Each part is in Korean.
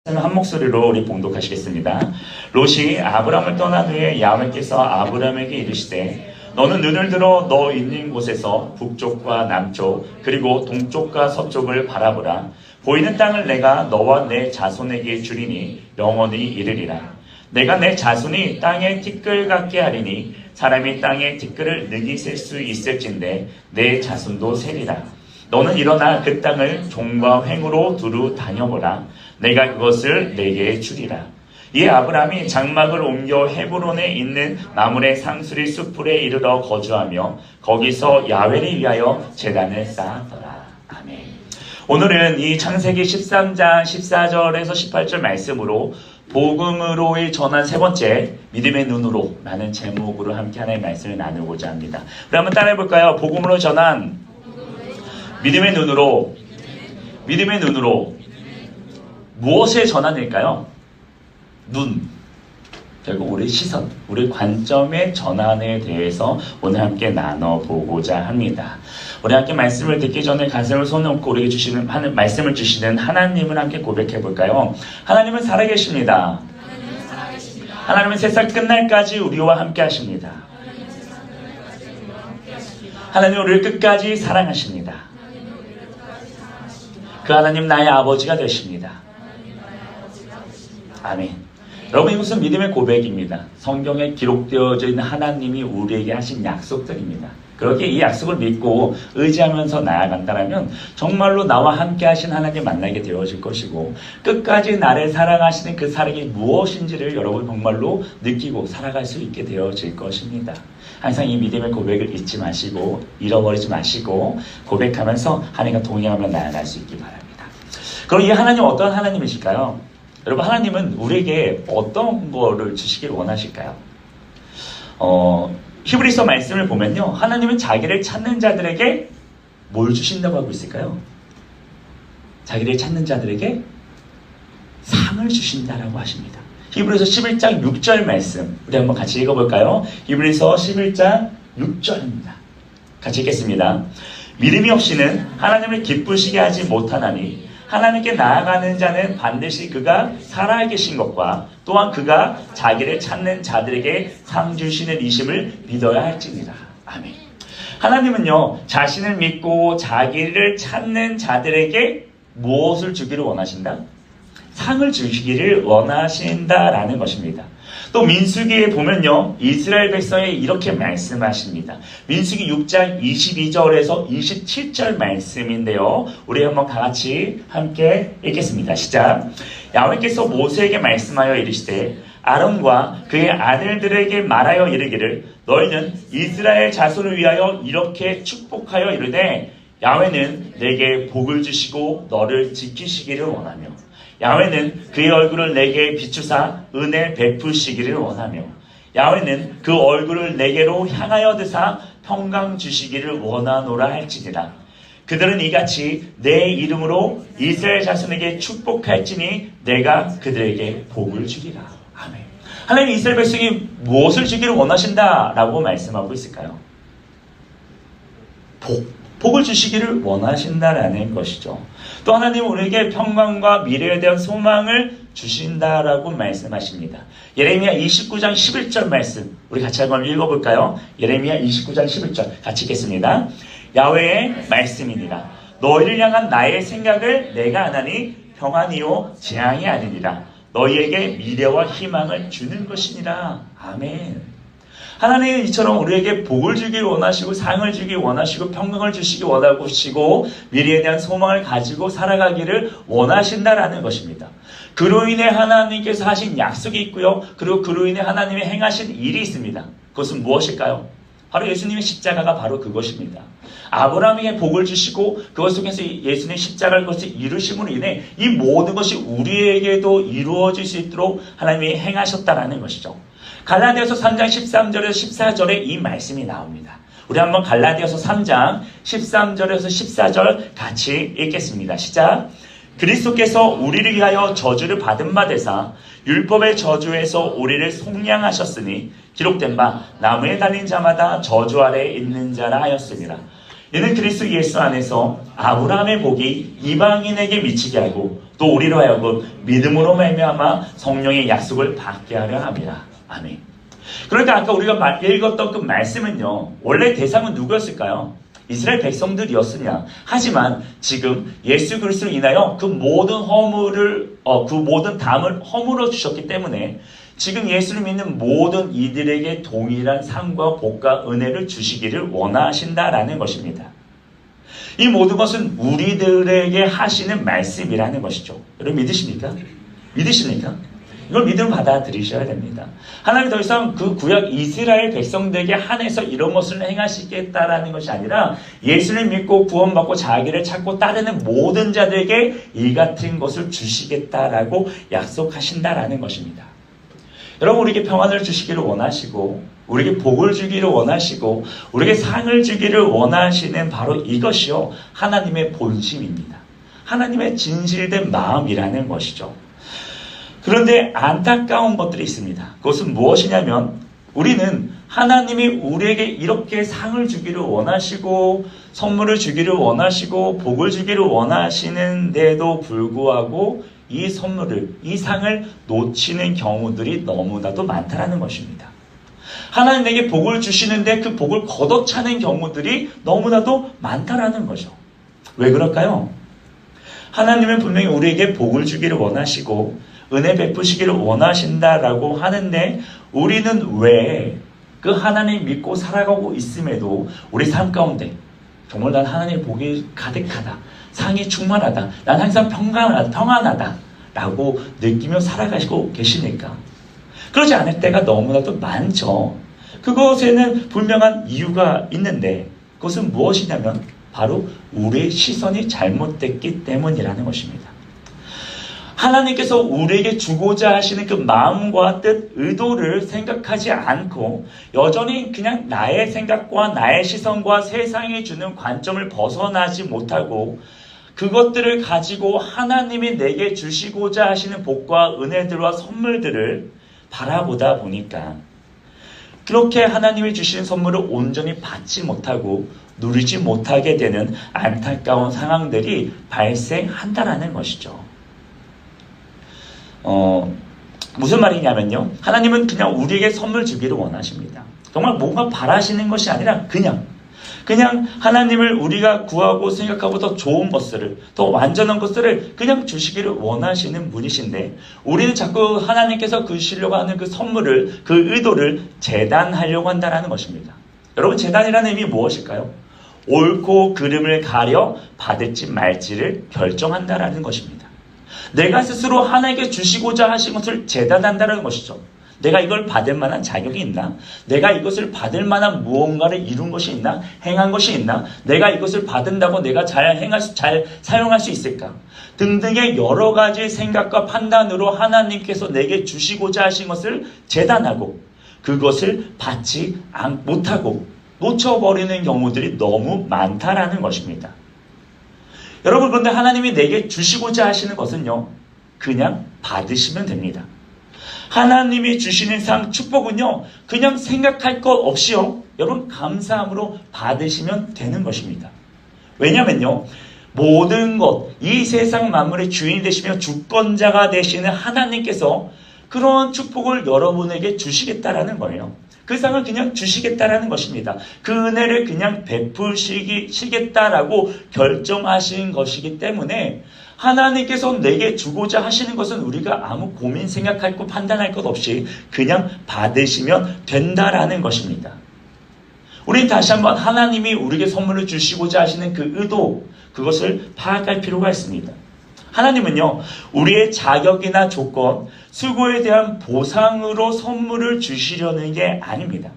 한 목소리로 우리 봉독하시겠습니다. 롯이 아브람을 떠난 후에 야훼께서 아브람에게 이르시되 너는 눈을 들어 너 있는 곳에서 북쪽과 남쪽 그리고 동쪽과 서쪽을 바라보라. 보이는 땅을 내가 너와 내 자손에게 주리니 영원히 이르리라. 내가 내 자손이 땅에 티끌 같게 하리니 사람이 땅에 티끌을 능히 셀 수 있을진데 내 자손도 세리라. 너는 일어나 그 땅을 종과 횡으로 두루 다녀보라. 내가 그것을 내게 주리라. 이에 아브람이 장막을 옮겨 헤브론에 있는 마므레 상수리 숲풀에 이르러 거주하며 거기서 야훼를 위하여 제단을 쌓았더라. 아멘. 오늘은 이 창세기 13장 14절에서 18절 말씀으로 복음으로의 전환 세 번째 믿음의 눈으로 라는 제목으로 함께 하나의 말씀을 나누고자 합니다. 우리 한번 따라해 볼까요? 복음으로 전환 믿음의 눈으로 무엇의 전환일까요? 눈. 결국 우리 시선, 우리 관점의 전환에 대해서 오늘 함께 나눠보고자 합니다. 우리 함께 말씀을 듣기 전에 가슴을 손놓고 우리에게 주시는 말씀을 주시는 하나님을 함께 고백해 볼까요? 하나님은 살아계십니다. 하나님은 세상 끝날까지 우리와 함께 하십니다. 하나님은 우리를 끝까지 사랑하십니다. 그 하나님 나의 아버지가 되십니다. 아멘. 여러분, 이것은 믿음의 고백입니다. 성경에 기록되어져 있는 하나님이 우리에게 하신 약속들입니다. 그렇게 이 약속을 믿고 의지하면서 나아간다면 정말로 나와 함께 하신 하나님 만나게 되어질 것이고 끝까지 나를 사랑하시는 그 사랑이 무엇인지를 여러분 정말로 느끼고 살아갈 수 있게 되어질 것입니다. 항상 이 믿음의 고백을 잊지 마시고 잃어버리지 마시고 고백하면서 하나님과 동행하며 나아갈 수 있기 바랍니다. 그럼 이 하나님 어떤 하나님이실까요? 여러분, 하나님은 우리에게 어떤 거를 주시길 원하실까요? 히브리서 말씀을 보면요, 하나님은 자기를 찾는 자들에게 뭘 주신다고 하고 있을까요? 자기를 찾는 자들에게 상을 주신다라고 하십니다. 히브리서 11장 6절 말씀 우리 한번 같이 읽어볼까요? 히브리서 11장 6절입니다. 같이 읽겠습니다. 믿음이 없이는 하나님을 기쁘시게 하지 못하나니 하나님께 나아가는 자는 반드시 그가 살아계신 것과 또한 그가 자기를 찾는 자들에게 상 주시는 이심을 믿어야 할지니라. 아멘. 하나님은요, 자신을 믿고 자기를 찾는 자들에게 무엇을 주기를 원하신다? 상을 주시기를 원하신다라는 것입니다. 또 민수기에 보면요, 이스라엘 백성에 이렇게 말씀하십니다. 민수기 6장 22절에서 27절 말씀인데요, 우리 한번 같이 함께 읽겠습니다. 시작. 야훼께서 모세에게 말씀하여 이르시되 아론과 그의 아들들에게 말하여 이르기를 너희는 이스라엘 자손을 위하여 이렇게 축복하여 이르되 야훼는 내게 복을 주시고 너를 지키시기를 원하며 야훼는 그의 얼굴을 내게 비추사 은혜 베푸시기를 원하며 야훼는 그 얼굴을 내게로 향하여 드사 평강 주시기를 원하노라 할지니라. 그들은 이같이 내 이름으로 이스라엘 자손에게 축복할지니 내가 그들에게 복을 주리라. 아멘. 하나님, 이스라엘 백성이 무엇을 주기를 원하신다라고 말씀하고 있을까요? 복을 주시기를 원하신다라는 것이죠. 또 하나님은 우리에게 평강과 미래에 대한 소망을 주신다라고 말씀하십니다. 예레미야 29장 11절 말씀 우리 같이 한번 읽어볼까요? 예레미야 29장 11절 같이 읽겠습니다. 야훼의 말씀이니라. 너희를 향한 나의 생각을 내가 아나니 평안이요 재앙이 아니니라. 너희에게 미래와 희망을 주는 것이니라. 아멘. 하나님은 이처럼 우리에게 복을 주길 원하시고 상을 주길 원하시고 평강을 주시기 원하시고 미래에 대한 소망을 가지고 살아가기를 원하신다라는 것입니다. 그로 인해 하나님께서 하신 약속이 있고요. 그리고 그로 인해 하나님이 행하신 일이 있습니다. 그것은 무엇일까요? 바로 예수님의 십자가가 바로 그것입니다. 아브라함에게 복을 주시고 그것 속에서 예수님의 십자가를 것을 이루심으로 인해 이 모든 것이 우리에게도 이루어질 수 있도록 하나님이 행하셨다라는 것이죠. 갈라디아서 3장 13절에서 14절에 이 말씀이 나옵니다. 우리 한번 갈라디아서 3장 13절에서 14절 같이 읽겠습니다. 시작. 그리스도께서 우리를 위하여 저주를 받은 바 되사 율법의 저주에서 우리를 속량하셨으니 기록된 바 나무에 달린 자마다 저주 아래에 있는 자라 하였습니다. 이는 그리스도 예수 안에서 아브라함의 복이 이방인에게 미치게 하고 또 우리로 하여금 믿음으로 말미암아 성령의 약속을 받게 하려 함이라. 아멘. 그러니까 아까 우리가 읽었던 그 말씀은요, 원래 대상은 누구였을까요? 이스라엘 백성들이었으냐. 하지만 지금 예수 그리스도로 인하여 그 모든 허물을 그 모든 담을 허물어 주셨기 때문에 지금 예수를 믿는 모든 이들에게 동일한 상과 복과 은혜를 주시기를 원하신다라는 것입니다. 이 모든 것은 우리들에게 하시는 말씀이라는 것이죠. 여러분 믿으십니까? 믿으십니까? 이걸 믿음 받아들이셔야 됩니다. 하나님 더 이상 그 구약 이스라엘 백성들에게 한해서 이런 것을 행하시겠다라는 것이 아니라 예수를 믿고 구원받고 자기를 찾고 따르는 모든 자들에게 이 같은 것을 주시겠다라고 약속하신다라는 것입니다. 여러분 우리에게 평안을 주시기를 원하시고 우리에게 복을 주기를 원하시고 우리에게 상을 주기를 원하시는 바로 이것이요 하나님의 본심입니다. 하나님의 진실된 마음이라는 것이죠. 그런데 안타까운 것들이 있습니다. 그것은 무엇이냐면 우리는 하나님이 우리에게 이렇게 상을 주기를 원하시고 선물을 주기를 원하시고 복을 주기를 원하시는데도 불구하고 이 선물을, 이 상을 놓치는 경우들이 너무나도 많다라는 것입니다. 하나님에게 복을 주시는데 그 복을 걷어차는 경우들이 너무나도 많다라는 거죠. 왜 그럴까요? 하나님은 분명히 우리에게 복을 주기를 원하시고 은혜 베푸시기를 원하신다라고 하는데 우리는 왜 그 하나님 믿고 살아가고 있음에도 우리 삶 가운데 정말 난 하나님의 복이 가득하다, 상이 충만하다, 난 항상 평안하다 라고 느끼며 살아가시고 계십니까? 그러지 않을 때가 너무나도 많죠. 그것에는 분명한 이유가 있는데 그것은 무엇이냐면 바로 우리의 시선이 잘못됐기 때문이라는 것입니다. 하나님께서 우리에게 주고자 하시는 그 마음과 뜻, 의도를 생각하지 않고 여전히 그냥 나의 생각과 나의 시선과 세상이 주는 관점을 벗어나지 못하고 그것들을 가지고 하나님이 내게 주시고자 하시는 복과 은혜들과 선물들을 바라보다 보니까 그렇게 하나님이 주시는 선물을 온전히 받지 못하고 누리지 못하게 되는 안타까운 상황들이 발생한다라는 것이죠. 무슨 말이냐면요. 하나님은 그냥 우리에게 선물 주기를 원하십니다. 정말 뭔가 바라시는 것이 아니라 그냥 하나님을 우리가 구하고 생각하고 더 좋은 것들을, 더 완전한 것들을 그냥 주시기를 원하시는 분이신데 우리는 자꾸 하나님께서 주시려고 하는 그 선물을, 그 의도를 재단하려고 한다는 것입니다. 여러분 재단이라는 의미 무엇일까요? 옳고 그름을 가려 받을지 말지를 결정한다라는 것입니다. 내가 스스로 하나님께 주시고자 하신 것을 재단한다는 것이죠. 내가 이걸 받을 만한 자격이 있나? 내가 이것을 받을 만한 무언가를 이룬 것이 있나? 행한 것이 있나? 내가 이것을 받은다고 내가 잘 사용할 수 있을까? 등등의 여러 가지 생각과 판단으로 하나님께서 내게 주시고자 하신 것을 재단하고 그것을 받지 못하고 놓쳐버리는 경우들이 너무 많다라는 것입니다. 여러분 그런데 하나님이 내게 주시고자 하시는 것은요. 그냥 받으시면 됩니다. 하나님이 주시는 상, 축복은요. 그냥 생각할 것 없이요. 여러분 감사함으로 받으시면 되는 것입니다. 왜냐면요. 모든 것, 이 세상 만물의 주인이 되시며 주권자가 되시는 하나님께서 그러한 축복을 여러분에게 주시겠다라는 거예요. 그 상을 그냥 주시겠다라는 것입니다. 그 은혜를 그냥 베푸시겠다라고 결정하신 것이기 때문에 하나님께서 내게 주고자 하시는 것은 우리가 아무 고민 생각할 것 판단할 것 없이 그냥 받으시면 된다라는 것입니다. 우리는 다시 한번 하나님이 우리에게 선물을 주시고자 하시는 그 의도, 그것을 파악할 필요가 있습니다. 하나님은요, 우리의 자격이나 조건, 수고에 대한 보상으로 선물을 주시려는 게 아닙니다.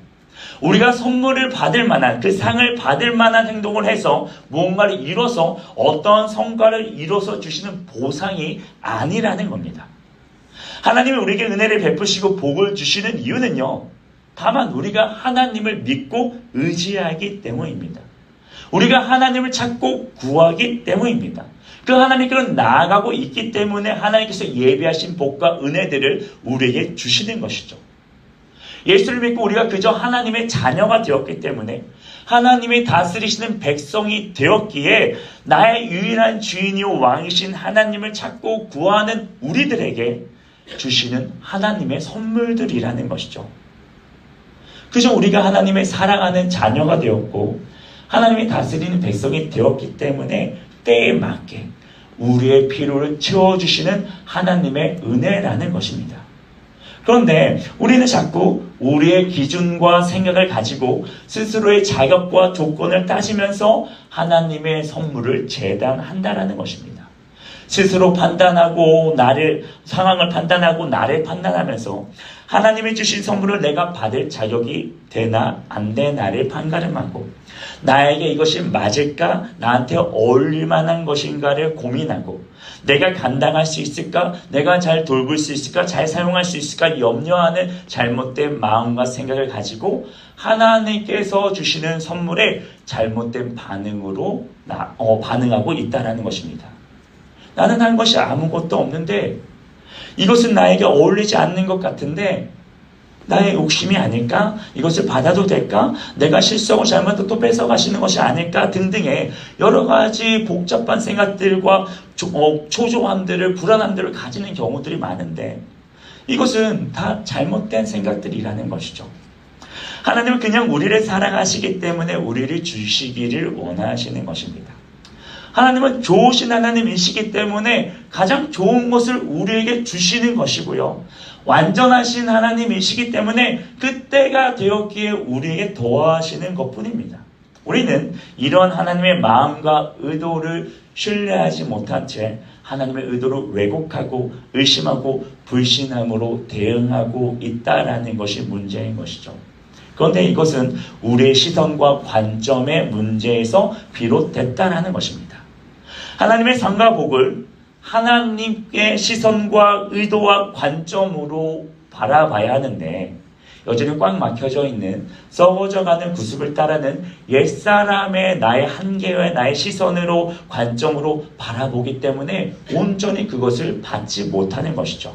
우리가 선물을 받을 만한, 그 상을 받을 만한 행동을 해서 무언가를 이뤄서 어떤 성과를 이뤄서 주시는 보상이 아니라는 겁니다. 하나님이 우리에게 은혜를 베푸시고 복을 주시는 이유는요, 다만 우리가 하나님을 믿고 의지하기 때문입니다. 우리가 하나님을 찾고 구하기 때문입니다. 그 하나님께로 나아가고 있기 때문에 하나님께서 예비하신 복과 은혜들을 우리에게 주시는 것이죠. 예수를 믿고 우리가 그저 하나님의 자녀가 되었기 때문에 하나님이 다스리시는 백성이 되었기에 나의 유일한 주인이요 왕이신 하나님을 찾고 구하는 우리들에게 주시는 하나님의 선물들이라는 것이죠. 그저 우리가 하나님의 사랑하는 자녀가 되었고 하나님이 다스리는 백성이 되었기 때문에 때에 맞게 우리의 필요를 채워주시는 하나님의 은혜라는 것입니다. 그런데 우리는 자꾸 우리의 기준과 생각을 가지고 스스로의 자격과 조건을 따지면서 하나님의 선물을 재단한다라는 것입니다. 스스로 판단하고 상황을 판단하고 나를 판단하면서 하나님이 주신 선물을 내가 받을 자격이 되나 안 되나를 판가름하고 나에게 이것이 맞을까? 나한테 어울릴 만한 것인가를 고민하고 내가 감당할 수 있을까? 내가 잘 돌볼 수 있을까? 잘 사용할 수 있을까? 염려하는 잘못된 마음과 생각을 가지고 하나님께서 주시는 선물에 잘못된 반응으로 반응하고 있다는 것입니다. 나는 한 것이 아무것도 없는데 이것은 나에게 어울리지 않는 것 같은데 나의 욕심이 아닐까? 이것을 받아도 될까? 내가 실수하고 잘못해도 또 뺏어가시는 것이 아닐까? 등등의 여러 가지 복잡한 생각들과 초조함들을 불안함들을 가지는 경우들이 많은데 이것은 다 잘못된 생각들이라는 것이죠. 하나님은 그냥 우리를 사랑하시기 때문에 우리를 주시기를 원하시는 것입니다. 하나님은 좋으신 하나님이시기 때문에 가장 좋은 것을 우리에게 주시는 것이고요. 완전하신 하나님이시기 때문에 그때가 되었기에 우리에게 도와하시는 것뿐입니다. 우리는 이런 하나님의 마음과 의도를 신뢰하지 못한 채 하나님의 의도를 왜곡하고 의심하고 불신함으로 대응하고 있다라는 것이 문제인 것이죠. 그런데 이것은 우리의 시선과 관점의 문제에서 비롯됐다라는 것입니다. 하나님의 상과 복을 하나님의 시선과 의도와 관점으로 바라봐야 하는데 여전히 꽉 막혀져 있는 썩어져가는 구습을 따르는 옛사람의 나의 한계와 나의 시선으로 관점으로 바라보기 때문에 온전히 그것을 받지 못하는 것이죠.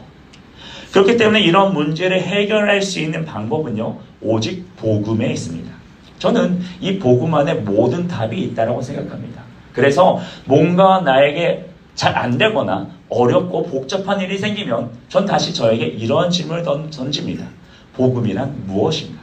그렇기 때문에 이런 문제를 해결할 수 있는 방법은요, 오직 복음에 있습니다. 저는 이 복음 안에 모든 답이 있다고 생각합니다. 그래서 뭔가 나에게 잘 안 되거나 어렵고 복잡한 일이 생기면 전 다시 저에게 이러한 질문을 던집니다. 복음이란 무엇인가?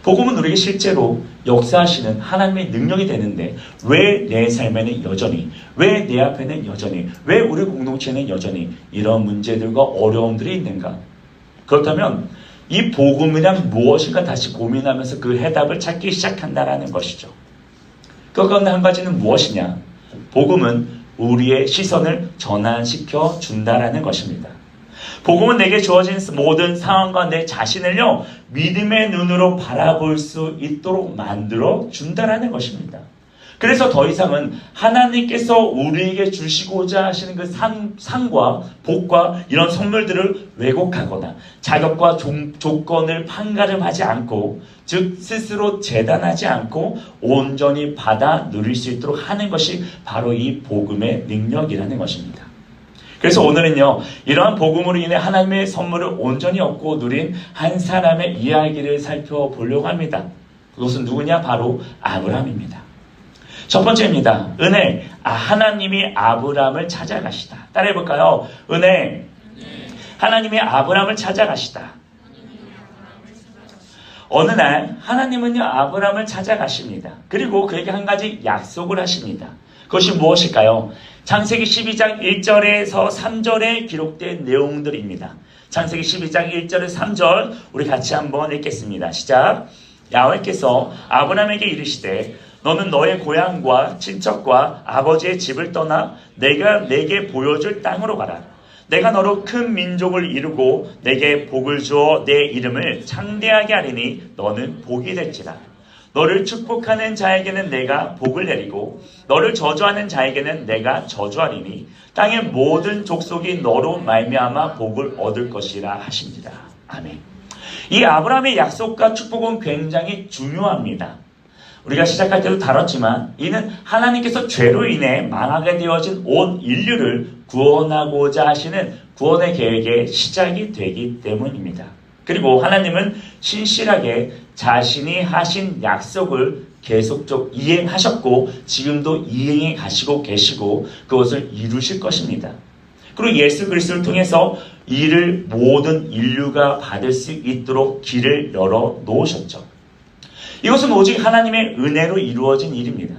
복음은 우리에게 실제로 역사하시는 하나님의 능력이 되는데 왜 내 삶에는 여전히, 왜 내 앞에는 여전히, 왜 우리 공동체는 여전히 이런 문제들과 어려움들이 있는가? 그렇다면 이 복음이란 무엇인가 다시 고민하면서 그 해답을 찾기 시작한다는 것이죠. 그 가운데 한 가지는 무엇이냐? 복음은 우리의 시선을 전환시켜 준다라는 것입니다. 복음은 내게 주어진 모든 상황과 내 자신을요, 믿음의 눈으로 바라볼 수 있도록 만들어 준다라는 것입니다. 그래서 더 이상은 하나님께서 우리에게 주시고자 하시는 그 상과 복과 이런 선물들을 왜곡하거나 자격과 조건을 판가름하지 않고, 즉 스스로 재단하지 않고 온전히 받아 누릴 수 있도록 하는 것이 바로 이 복음의 능력이라는 것입니다. 그래서 오늘은요, 이러한 복음으로 인해 하나님의 선물을 온전히 얻고 누린 한 사람의 이야기를 살펴보려고 합니다. 그것은 누구냐? 바로 아브라함입니다. 첫 번째입니다. 은혜. 하나님이 아브라함을 찾아가시다. 따라해볼까요? 은혜. 하나님이 아브라함을 찾아가시다. 어느 날 하나님은요, 아브라함을 찾아가십니다. 그리고 그에게 한 가지 약속을 하십니다. 그것이 무엇일까요? 창세기 12장 1절에서 3절에 기록된 내용들입니다. 창세기 12장 1절에서 3절 우리 같이 한번 읽겠습니다. 시작. 야훼께서 아브라함에게 이르시되 너는 너의 고향과 친척과 아버지의 집을 떠나 내가 내게 보여줄 땅으로 가라. 내가 너로 큰 민족을 이루고 내게 복을 주어 내 이름을 창대하게 하리니 너는 복이 될지라. 너를 축복하는 자에게는 내가 복을 내리고 너를 저주하는 자에게는 내가 저주하리니 땅의 모든 족속이 너로 말미암아 복을 얻을 것이라 하십니다. 아멘. 이 아브라함의 약속과 축복은 굉장히 중요합니다. 우리가 시작할 때도 다뤘지만 이는 하나님께서 죄로 인해 망하게 되어진 온 인류를 구원하고자 하시는 구원의 계획의 시작이 되기 때문입니다. 그리고 하나님은 신실하게 자신이 하신 약속을 계속적 이행하셨고 지금도 이행해 가시고 계시고 그것을 이루실 것입니다. 그리고 예수 그리스도를 통해서 이를 모든 인류가 받을 수 있도록 길을 열어 놓으셨죠. 이것은 오직 하나님의 은혜로 이루어진 일입니다.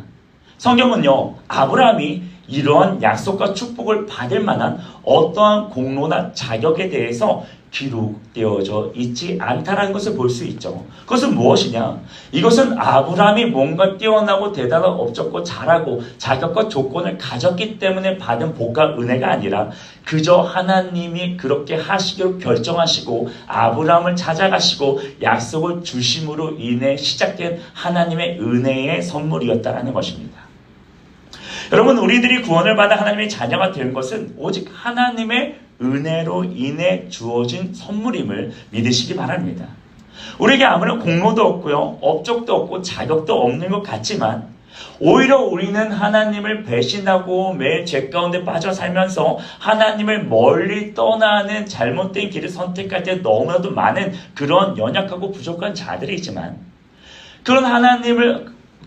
성경은요, 아브라함이 이러한 약속과 축복을 받을 만한 어떠한 공로나 자격에 대해서 기록되어져 있지 않다라는 것을 볼 수 있죠. 그것은 무엇이냐? 이것은 아브라함이 뭔가 뛰어나고 대단한 업적고 잘하고 자격과 조건을 가졌기 때문에 받은 복과 은혜가 아니라 그저 하나님이 그렇게 하시기로 결정하시고 아브라함을 찾아가시고 약속을 주심으로 인해 시작된 하나님의 은혜의 선물이었다라는 것입니다. 여러분, 우리들이 구원을 받아 하나님의 자녀가 된 것은 오직 하나님의 은혜로 인해 주어진 선물임을 믿으시기 바랍니다. 우리에게 아무런 공로도 없고요, 업적도 없고 자격도 없는 것 같지만 오히려 우리는 하나님을 배신하고 매일 죄 가운데 빠져 살면서 하나님을 멀리 떠나는 잘못된 길을 선택할 때 너무나도 많은 그런 연약하고 부족한 자들이지만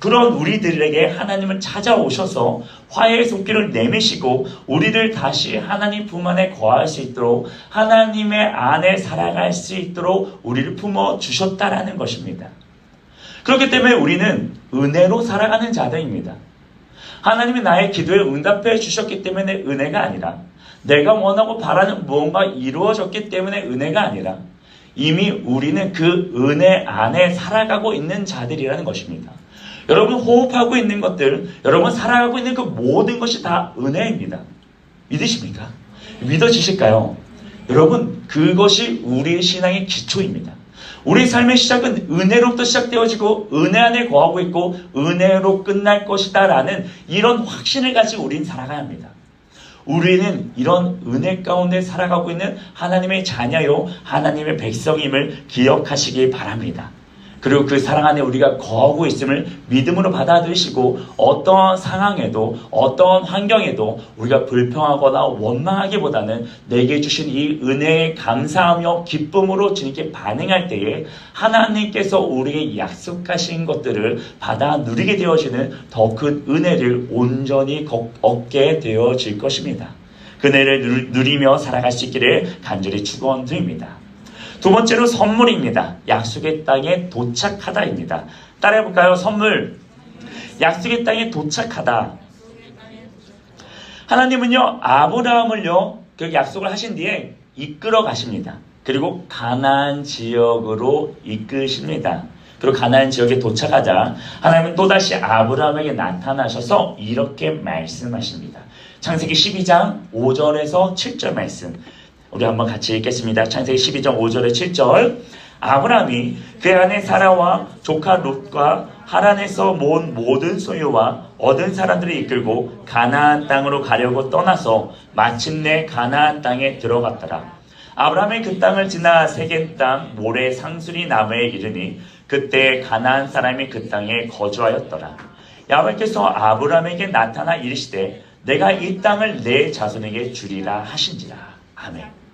그런 우리들에게 하나님은 찾아오셔서 화해의 손길을 내미시고 우리를 다시 하나님 품 안에 거할 수 있도록 하나님의 안에 살아갈 수 있도록 우리를 품어주셨다라는 것입니다. 그렇기 때문에 우리는 은혜로 살아가는 자들입니다. 하나님이 나의 기도에 응답해 주셨기 때문에 은혜가 아니라 내가 원하고 바라는 무언가 이루어졌기 때문에 은혜가 아니라 이미 우리는 그 은혜 안에 살아가고 있는 자들이라는 것입니다. 여러분 호흡하고 있는 것들, 여러분 살아가고 있는 그 모든 것이 다 은혜입니다. 믿으십니까? 믿어지실까요? 여러분 그것이 우리의 신앙의 기초입니다. 우리 삶의 시작은 은혜로부터 시작되어지고 은혜 안에 거하고 있고 은혜로 끝날 것이다 라는 이런 확신을 가지고 우리는 살아가야 합니다. 우리는 이런 은혜 가운데 살아가고 있는 하나님의 자녀요 하나님의 백성임을 기억하시기 바랍니다. 그리고 그 사랑 안에 우리가 거하고 있음을 믿음으로 받아들이시고 어떠한 상황에도 어떠한 환경에도 우리가 불평하거나 원망하기보다는 내게 주신 이 은혜에 감사하며 기쁨으로 주님께 반응할 때에 하나님께서 우리에게 약속하신 것들을 받아 누리게 되어지는 더 큰 은혜를 온전히 얻게 되어질 것입니다. 그 은혜를 누리며 살아갈 수 있기를 간절히 축원드립니다. 두 번째로 선물입니다. 약속의 땅에 도착하다입니다. 따라해볼까요? 선물. 약속의 땅에 도착하다. 하나님은요, 아브라함을요, 그 약속을 하신 뒤에 이끌어 가십니다. 그리고 가나안 지역으로 이끄십니다. 그리고 가나안 지역에 도착하자 하나님은 또다시 아브라함에게 나타나셔서 이렇게 말씀하십니다. 창세기 12장 5절에서 7절 말씀. 우리 한번 같이 읽겠습니다. 창세기 12장 5절에 7절. 아브라함이 그 아내 사라와 조카 롯과 하란에서 모은 모든 소유와 얻은 사람들을 이끌고 가나안 땅으로 가려고 떠나서 마침내 가나안 땅에 들어갔더라. 아브라함이 그 땅을 지나 세겜 땅 모래 상수리 나무에 이르니 그때 가나안 사람이 그 땅에 거주하였더라. 야훼께서 아브라함에게 나타나 이르시되 내가 이 땅을 내 자손에게 주리라 하신지라. 아멘.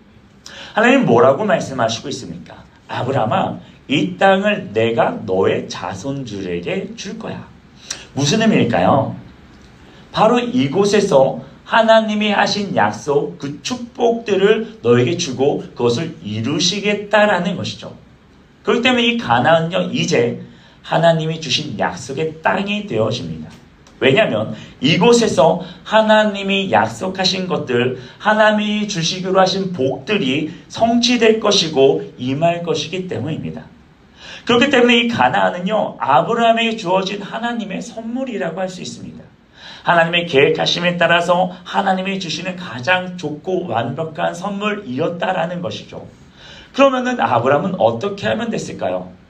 하나님 뭐라고 말씀하시고 있습니까? 아브라함아, 이 땅을 내가 너의 자손들에게 줄 거야. 무슨 의미일까요? 바로 이곳에서 하나님이 하신 약속, 그 축복들을 너에게 주고 그것을 이루시겠다라는 것이죠. 그렇기 때문에 이 가나안은요, 이제 하나님이 주신 약속의 땅이 되어집니다. 왜냐하면 이곳에서 하나님이 약속하신 것들, 하나님이 주시기로 하신 복들이 성취될 것이고 임할 것이기 때문입니다. 그렇기 때문에 이 가나안은요, 아브라함에게 주어진 하나님의 선물이라고 할 수 있습니다. 하나님의 계획하심에 따라서 하나님이 주시는 가장 좋고 완벽한 선물이었다라는 것이죠. 그러면은 아브라함은 어떻게 하면 됐을까요?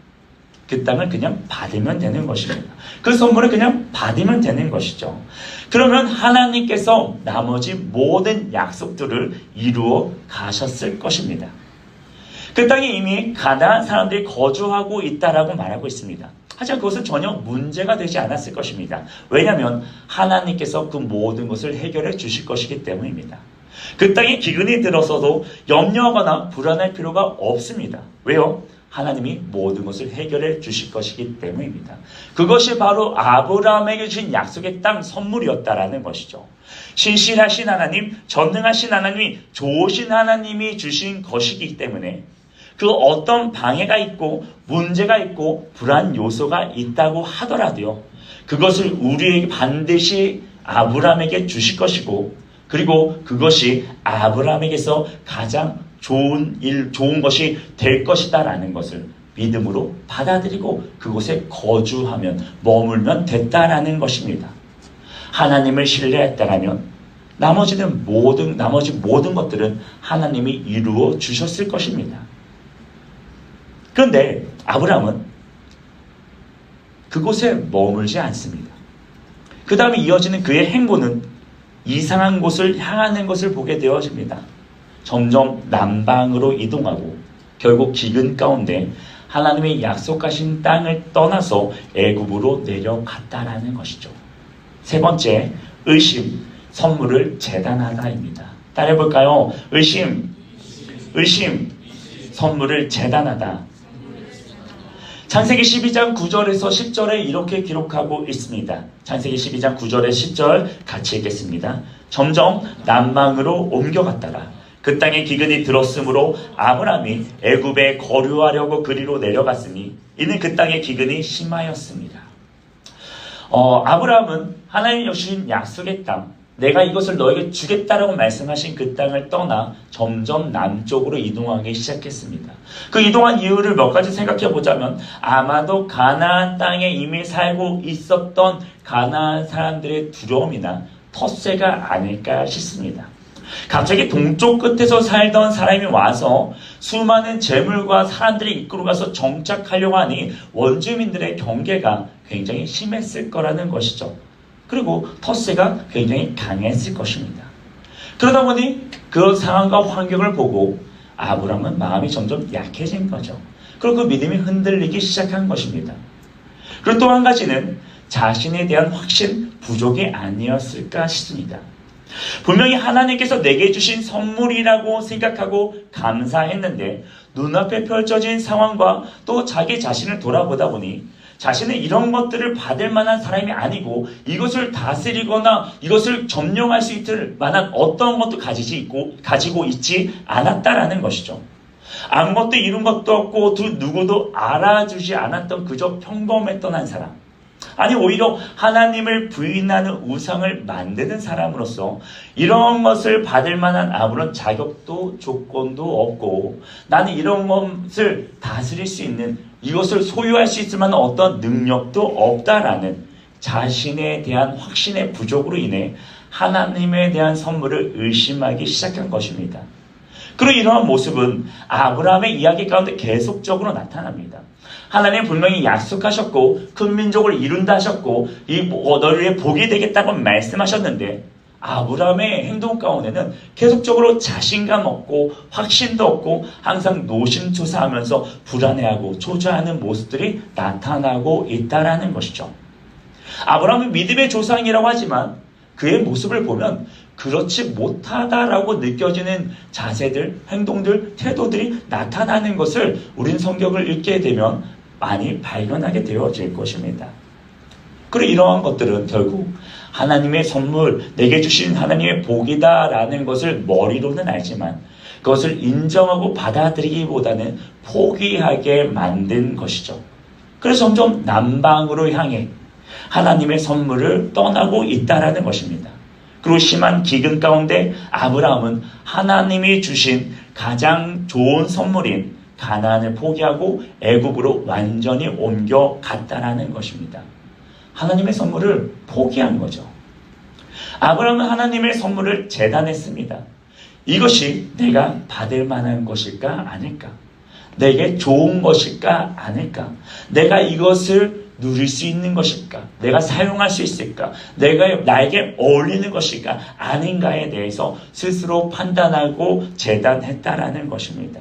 그 땅을 그냥 받으면 되는 것입니다. 그 선물을 그냥 받으면 되는 것이죠. 그러면 하나님께서 나머지 모든 약속들을 이루어 가셨을 것입니다. 그 땅에 이미 가나안 사람들이 거주하고 있다라고 말하고 있습니다. 하지만 그것은 전혀 문제가 되지 않았을 것입니다. 왜냐하면 하나님께서 그 모든 것을 해결해 주실 것이기 때문입니다. 그 땅에 기근이 들어서도 염려하거나 불안할 필요가 없습니다. 왜요? 하나님이 모든 것을 해결해 주실 것이기 때문입니다. 그것이 바로 아브라함에게 주신 약속의 땅 선물이었다라는 것이죠. 신실하신 하나님, 전능하신 하나님이, 좋으신 하나님이 주신 것이기 때문에 그 어떤 방해가 있고 문제가 있고 불안 요소가 있다고 하더라도요, 그것을 우리에게 반드시 아브라함에게 주실 것이고, 그리고 그것이 아브라함에게서 가장 좋은 것이 될 것이다라는 것을 믿음으로 받아들이고 그곳에 거주하면, 머물면 됐다라는 것입니다. 하나님을 신뢰했다라면 나머지 모든 것들은 하나님이 이루어 주셨을 것입니다. 그런데 아브라함은 그곳에 머물지 않습니다. 그 다음에 이어지는 그의 행보는 이상한 곳을 향하는 것을 보게 되어집니다. 점점 남방으로 이동하고 결국 기근 가운데 하나님의 약속하신 땅을 떠나서 애굽으로 내려갔다라는 것이죠. 세 번째, 의심, 선물을 재단하다입니다. 따라해볼까요? 의심, 선물을 재단하다. 창세기 12장 9절에서 10절에 이렇게 기록하고 있습니다. 창세기 12장 9절에 10절 같이 읽겠습니다. 점점 남방으로 옮겨갔다가 그 땅에 기근이 들었으므로 아브라함이 애굽에 거류하려고 그리로 내려갔으니 이는 그 땅에 기근이 심하였습니다. 아브라함은 하나님이 주신 약속의 땅, 내가 이것을 너에게 주겠다라고 말씀하신 그 땅을 떠나 점점 남쪽으로 이동하기 시작했습니다. 그 이동한 이유를 몇 가지 생각해 보자면 아마도 가나안 땅에 이미 살고 있었던 가나안 사람들의 두려움이나 텃세가 아닐까 싶습니다. 갑자기 동쪽 끝에서 살던 사람이 와서 수많은 재물과 사람들이 이끌어가서 정착하려고 하니 원주민들의 경계가 굉장히 심했을 거라는 것이죠. 그리고 텃세가 굉장히 강했을 것입니다. 그러다 보니 그 상황과 환경을 보고 아브라함은 마음이 점점 약해진 거죠. 그리고 그 믿음이 흔들리기 시작한 것입니다. 그리고 또 한 가지는 자신에 대한 확신 부족이 아니었을까 싶습니다. 분명히 하나님께서 내게 주신 선물이라고 생각하고 감사했는데 눈앞에 펼쳐진 상황과 또 자기 자신을 돌아보다 보니 자신은 이런 것들을 받을 만한 사람이 아니고 이것을 다스리거나 이것을 점령할 수 있을 만한 어떤 것도 가지고 있지 않았다라는 것이죠. 아무것도 이룬 것도 없고 누구도 알아주지 않았던 그저 평범했던 한 사람. 아니 오히려 하나님을 부인하는 우상을 만드는 사람으로서 이런 것을 받을 만한 아무런 자격도 조건도 없고 나는 이런 것을 다스릴 수 있는 이것을 소유할 수 있을 만한 어떤 능력도 없다라는 자신에 대한 확신의 부족으로 인해 하나님에 대한 선물을 의심하기 시작한 것입니다. 그리고 이러한 모습은 아브라함의 이야기 가운데 계속적으로 나타납니다. 하나님 분명히 약속하셨고 큰 민족을 이룬다 하셨고 너를 위해 복이 되겠다고 말씀하셨는데 아브라함의 행동 가운데는 계속적으로 자신감 없고 확신도 없고 항상 노심초사하면서 불안해하고 초조해하는 모습들이 나타나고 있다라는 것이죠. 아브라함은 믿음의 조상이라고 하지만 그의 모습을 보면 그렇지 못하다라고 느껴지는 자세들, 행동들, 태도들이 나타나는 것을 우린 성경을 읽게 되면 많이 발견하게 되어질 것입니다. 그리고 이러한 것들은 결국 하나님의 선물, 내게 주신 하나님의 복이다라는 것을 머리로는 알지만 그것을 인정하고 받아들이기보다는 포기하게 만든 것이죠. 그래서 점점 남방으로 향해 하나님의 선물을 떠나고 있다라는 것입니다. 그리고 심한 기근 가운데 아브라함은 하나님이 주신 가장 좋은 선물인 가나안을 포기하고 애굽으로 완전히 옮겨갔다라는 것입니다. 하나님의 선물을 포기한 거죠. 아브라함은 하나님의 선물을 재단했습니다. 이것이 내가 받을 만한 것일까 아닐까? 내게 좋은 것일까 아닐까? 내가 이것을 누릴 수 있는 것일까? 내가 사용할 수 있을까? 나에게 어울리는 것일까? 아닌가에 대해서 스스로 판단하고 재단했다라는 것입니다.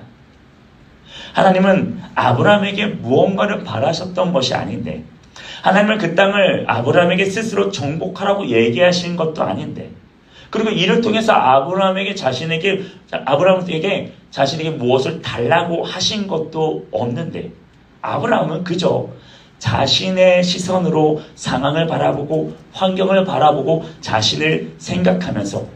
하나님은 아브라함에게 무언가를 바라셨던 것이 아닌데 하나님은 그 땅을 아브라함에게 스스로 정복하라고 얘기하신 것도 아닌데 그리고 이를 통해서 아브라함에게 자신에게 무엇을 달라고 하신 것도 없는데, 아브라함은 그저 자신의 시선으로 상황을 바라보고 환경을 바라보고 자신을 생각하면서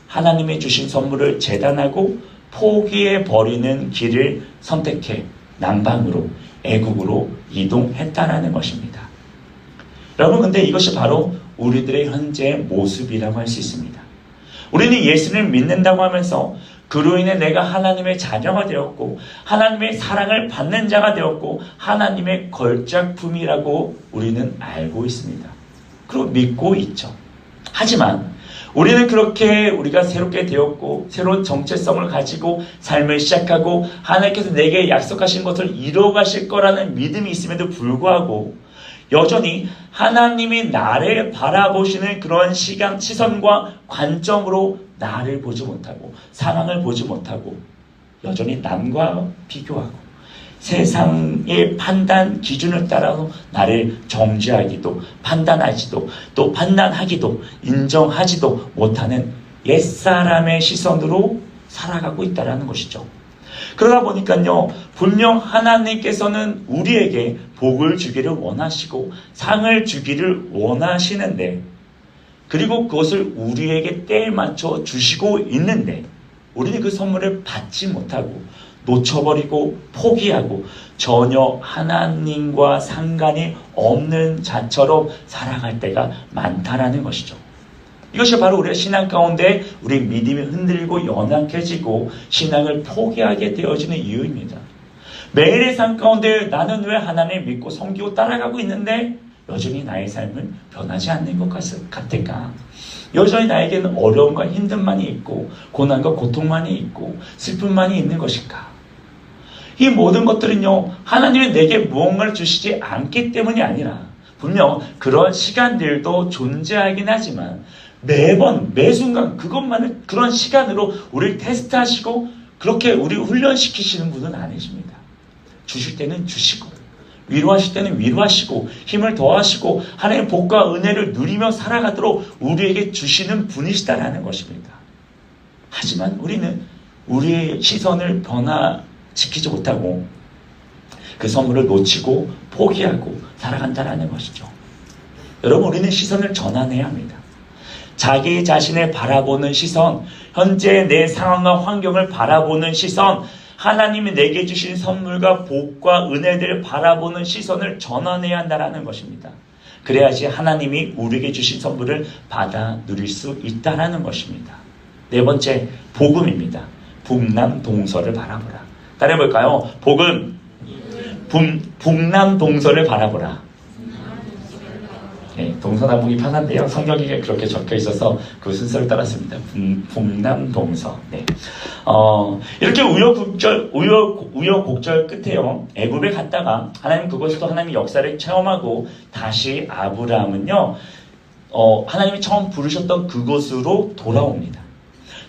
하나님이 주신 선물을 재단하고 포기해 버리는 길을 선택해 남방으로, 애국으로 이동했다라는 것입니다. 여러분, 근데 이것이 바로 우리들의 현재 모습이라고 할 수 있습니다. 우리는 예수를 믿는다고 하면서 그로 인해 내가 하나님의 자녀가 되었고 하나님의 사랑을 받는 자가 되었고 하나님의 걸작품이라고 우리는 알고 있습니다. 그리고 믿고 있죠. 하지만 우리는 그렇게 우리가 새롭게 되었고 새로운 정체성을 가지고 삶을 시작하고 하나님께서 내게 약속하신 것을 이루어 가실 거라는 믿음이 있음에도 불구하고 여전히 하나님이 나를 바라보시는 그런 시선과 관점으로 나를 보지 못하고 상황을 보지 못하고 여전히 남과 비교하고 세상의 판단 기준을 따라서 나를 정죄하기도 판단하지도 또 판단하기도 인정하지도 못하는 옛사람의 시선으로 살아가고 있다는 것이죠. 그러다 보니까요, 분명 하나님께서는 우리에게 복을 주기를 원하시고 상을 주기를 원하시는데, 그리고 그것을 우리에게 때에 맞춰 주시고 있는데 우리는 그 선물을 받지 못하고 놓쳐버리고 포기하고 전혀 하나님과 상관이 없는 자처럼 살아갈 때가 많다라는 것이죠. 이것이 바로 우리의 신앙 가운데 우리 믿음이 흔들리고 연약해지고 신앙을 포기하게 되어지는 이유입니다. 매일의 삶 가운데 나는 왜 하나님을 믿고 섬기고 따라가고 있는데 여전히 나의 삶은 변하지 않는 것 같을까? 여전히 나에게는 어려움과 힘듦만이 있고 고난과 고통만이 있고 슬픔만이 있는 것일까? 이 모든 것들은요, 하나님이 내게 무언가를 주시지 않기 때문이 아니라 분명 그런 시간들도 존재하긴 하지만 매번 매순간 그것만을 그런 시간으로 우리를 테스트하시고 그렇게 우리를 훈련시키시는 분은 아니십니다. 주실 때는 주시고 위로하실 때는 위로하시고 힘을 더하시고 하나님의 복과 은혜를 누리며 살아가도록 우리에게 주시는 분이시다라는 것입니다. 하지만 우리는 우리의 시선을 변화시키지 못하고 그 선물을 놓치고 포기하고 살아간다라는 것이죠. 여러분, 우리는 시선을 전환해야 합니다. 자기 자신을 바라보는 시선, 현재 내 상황과 환경을 바라보는 시선, 하나님이 내게 주신 선물과 복과 은혜들을 바라보는 시선을 전환해야 한다는 것입니다. 그래야지 하나님이 우리에게 주신 선물을 받아 누릴 수 있다는 것입니다. 네 번째, 복음입니다. 북남동서를 바라보라. 따라해볼까요? 복음, 북남동서를 바라보라. 네, 동서남북이 편한데요. 성경에 그렇게 적혀 있어서 그 순서를 따랐습니다. 북남동서. 네. 이렇게 우여곡절 끝에요. 애굽에 갔다가 하나님 그곳에서 하나님의 역사를 체험하고 다시 아브라함은요, 하나님이 처음 부르셨던 그곳으로 돌아옵니다.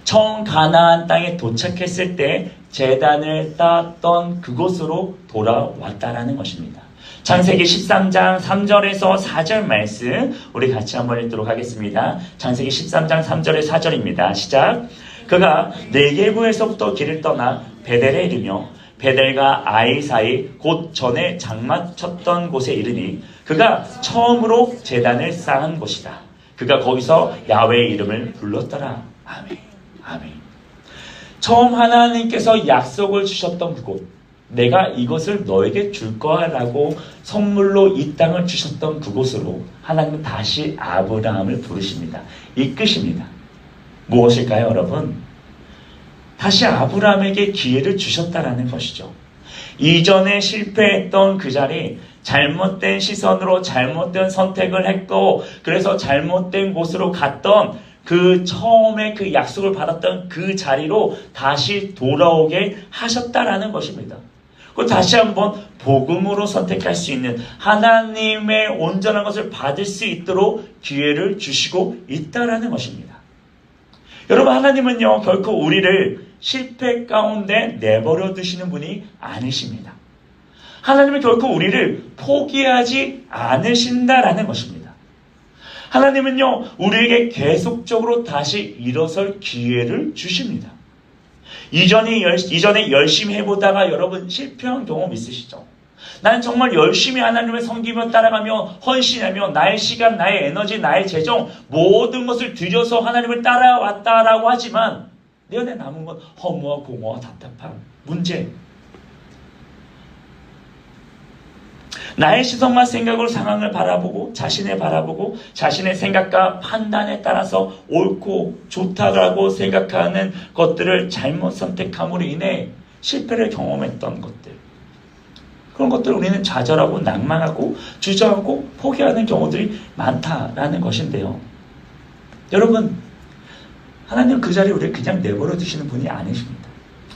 처음 가나안 땅에 도착했을 때 제단을 땄던 그곳으로 돌아왔다라는 것입니다. 창세기 13장 3절에서 4절 말씀 우리 같이 한번 읽도록 하겠습니다. 창세기 13장 3절에 4절입니다. 시작. 그가 네게부에서부터 길을 떠나 베델에 이르며 베델과 아이 사이 곧 전에 장마쳤던 곳에 이르니 그가 처음으로 제단을 쌓은 곳이다. 그가 거기서 야훼의 이름을 불렀더라. 아멘. 아멘. 처음 하나님께서 약속을 주셨던 그곳, 내가 이것을 너에게 줄 거라고 선물로 이 땅을 주셨던 그곳으로 하나님은 다시 아브라함을 부르십니다. 이끄십니다. 무엇일까요, 여러분? 다시 아브라함에게 기회를 주셨다라는 것이죠. 이전에 실패했던 그 자리, 잘못된 시선으로 잘못된 선택을 했고 그래서 잘못된 곳으로 갔던 그 처음에 그 약속을 받았던 그 자리로 다시 돌아오게 하셨다라는 것입니다. 그 다시 한번 복음으로 선택할 수 있는 하나님의 온전한 것을 받을 수 있도록 기회를 주시고 있다라는 것입니다. 여러분, 하나님은요 결코 우리를 실패 가운데 내버려 두시는 분이 아니십니다. 하나님은 결코 우리를 포기하지 않으신다라는 것입니다. 하나님은요, 우리에게 계속적으로 다시 일어설 기회를 주십니다. 이전에 열심히 해보다가 여러분 실패한 경험 있으시죠? 난 정말 열심히 하나님을 섬기며 따라가며 헌신하며 나의 시간, 나의 에너지, 나의 재정 모든 것을 들여서 하나님을 따라왔다라고 하지만 내 안에 남은 건 허무와 공허와 답답한 문제. 나의 시선과 생각으로 상황을 바라보고 자신을 바라보고 자신의 생각과 판단에 따라서 옳고 좋다라고 생각하는 것들을 잘못 선택함으로 인해 실패를 경험했던 것들, 그런 것들을 우리는 좌절하고 낭망하고 주저하고 포기하는 경우들이 많다라는 것인데요. 여러분, 하나님은 그 자리에 우리를 그냥 내버려 두시는 분이 아니십니다.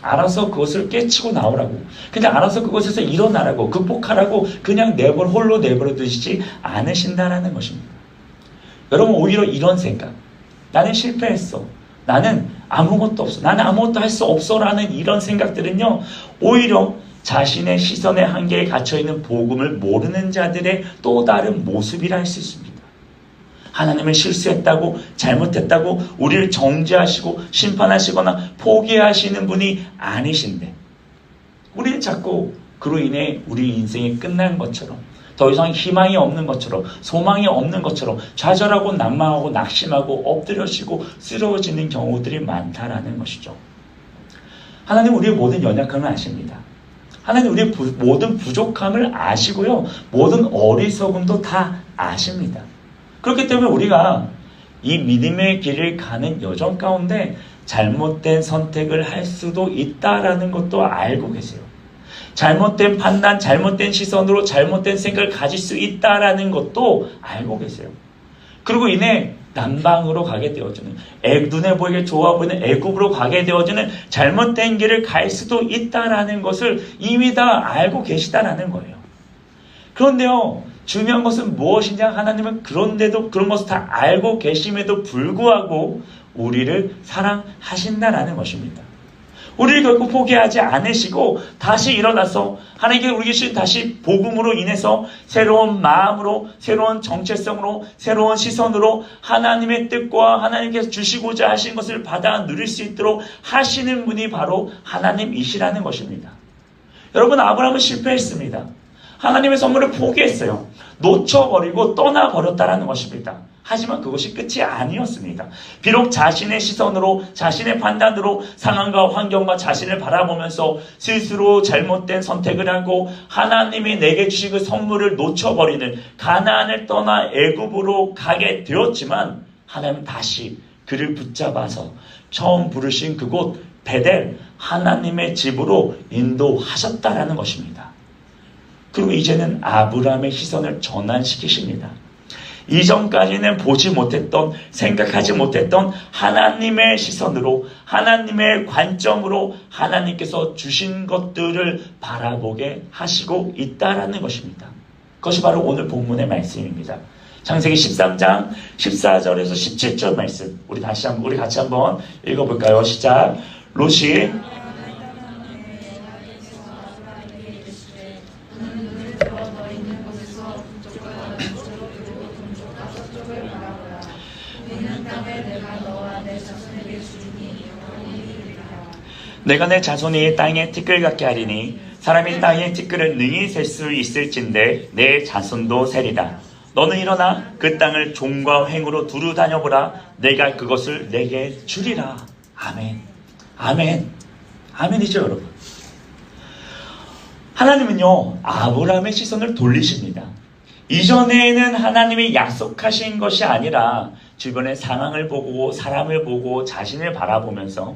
알아서 그것을 깨치고 나오라고, 그냥 알아서 그것에서 일어나라고, 극복하라고 그냥 홀로 내버려 두시지 않으신다라는 것입니다. 여러분, 오히려 이런 생각, 나는 실패했어, 나는 아무것도 없어, 나는 아무것도 할 수 없어 라는 이런 생각들은요, 오히려 자신의 시선의 한계에 갇혀있는 복음을 모르는 자들의 또 다른 모습이라 할 수 있습니다. 하나님은 실수했다고, 잘못했다고 우리를 정죄하시고 심판하시거나 포기하시는 분이 아니신데, 우리는 자꾸 그로 인해 우리 인생이 끝난 것처럼, 더 이상 희망이 없는 것처럼, 소망이 없는 것처럼 좌절하고 낭망하고 낙심하고 엎드려 쉬고 쓰러지는 경우들이 많다라는 것이죠. 하나님 우리의 모든 연약함을 아십니다. 하나님 우리의 모든 부족함을 아시고요, 모든 어리석음도 다 아십니다. 그렇기 때문에 우리가 이 믿음의 길을 가는 여정 가운데 잘못된 선택을 할 수도 있다라는 것도 알고 계세요. 잘못된 판단, 잘못된 시선으로 잘못된 생각을 가질 수 있다라는 것도 알고 계세요. 그리고 이내 남방으로 가게 되어지는, 눈에 보이게 좋아 보이는 애굽으로 가게 되어지는 잘못된 길을 갈 수도 있다라는 것을 이미 다 알고 계시다라는 거예요. 그런데요, 중요한 것은 무엇이냐? 하나님은 그런데도 그런 것을 다 알고 계심에도 불구하고 우리를 사랑하신다라는 것입니다. 우리를 결코 포기하지 않으시고 다시 일어나서 하나님께 우리 계신 다시 복음으로 인해서 새로운 마음으로, 새로운 정체성으로, 새로운 시선으로 하나님의 뜻과 하나님께서 주시고자 하신 것을 받아 누릴 수 있도록 하시는 분이 바로 하나님이시라는 것입니다. 여러분, 아브라함은 실패했습니다. 하나님의 선물을 포기했어요. 놓쳐버리고 떠나버렸다라는 것입니다. 하지만 그것이 끝이 아니었습니다. 비록 자신의 시선으로, 자신의 판단으로 상황과 환경과 자신을 바라보면서 스스로 잘못된 선택을 하고 하나님이 내게 주신 그 선물을 놓쳐버리는, 가나안을 떠나 애굽으로 가게 되었지만 하나님은 다시 그를 붙잡아서 처음 부르신 그곳 베델, 하나님의 집으로 인도하셨다라는 것입니다. 그리고 이제는 아브라함의 시선을 전환시키십니다. 이전까지는 보지 못했던, 생각하지 못했던 하나님의 시선으로, 하나님의 관점으로 하나님께서 주신 것들을 바라보게 하시고 있다라는 것입니다. 그것이 바로 오늘 본문의 말씀입니다. 창세기 13장 14절에서 17절 말씀, 우리 같이 한번 읽어볼까요? 시작. 롯이 내가 내 자손이 땅에 티끌 같게 하리니 사람이 땅에 티끌을 능히 셀 수 있을진데 내 자손도 세리라. 너는 일어나 그 땅을 종과 횡으로 두루 다녀보라. 내가 그것을 내게 주리라. 아멘. 아멘. 아멘이죠, 여러분. 하나님은요, 아브라함의 시선을 돌리십니다. 이전에는 하나님이 약속하신 것이 아니라 주변의 상황을 보고 사람을 보고 자신을 바라보면서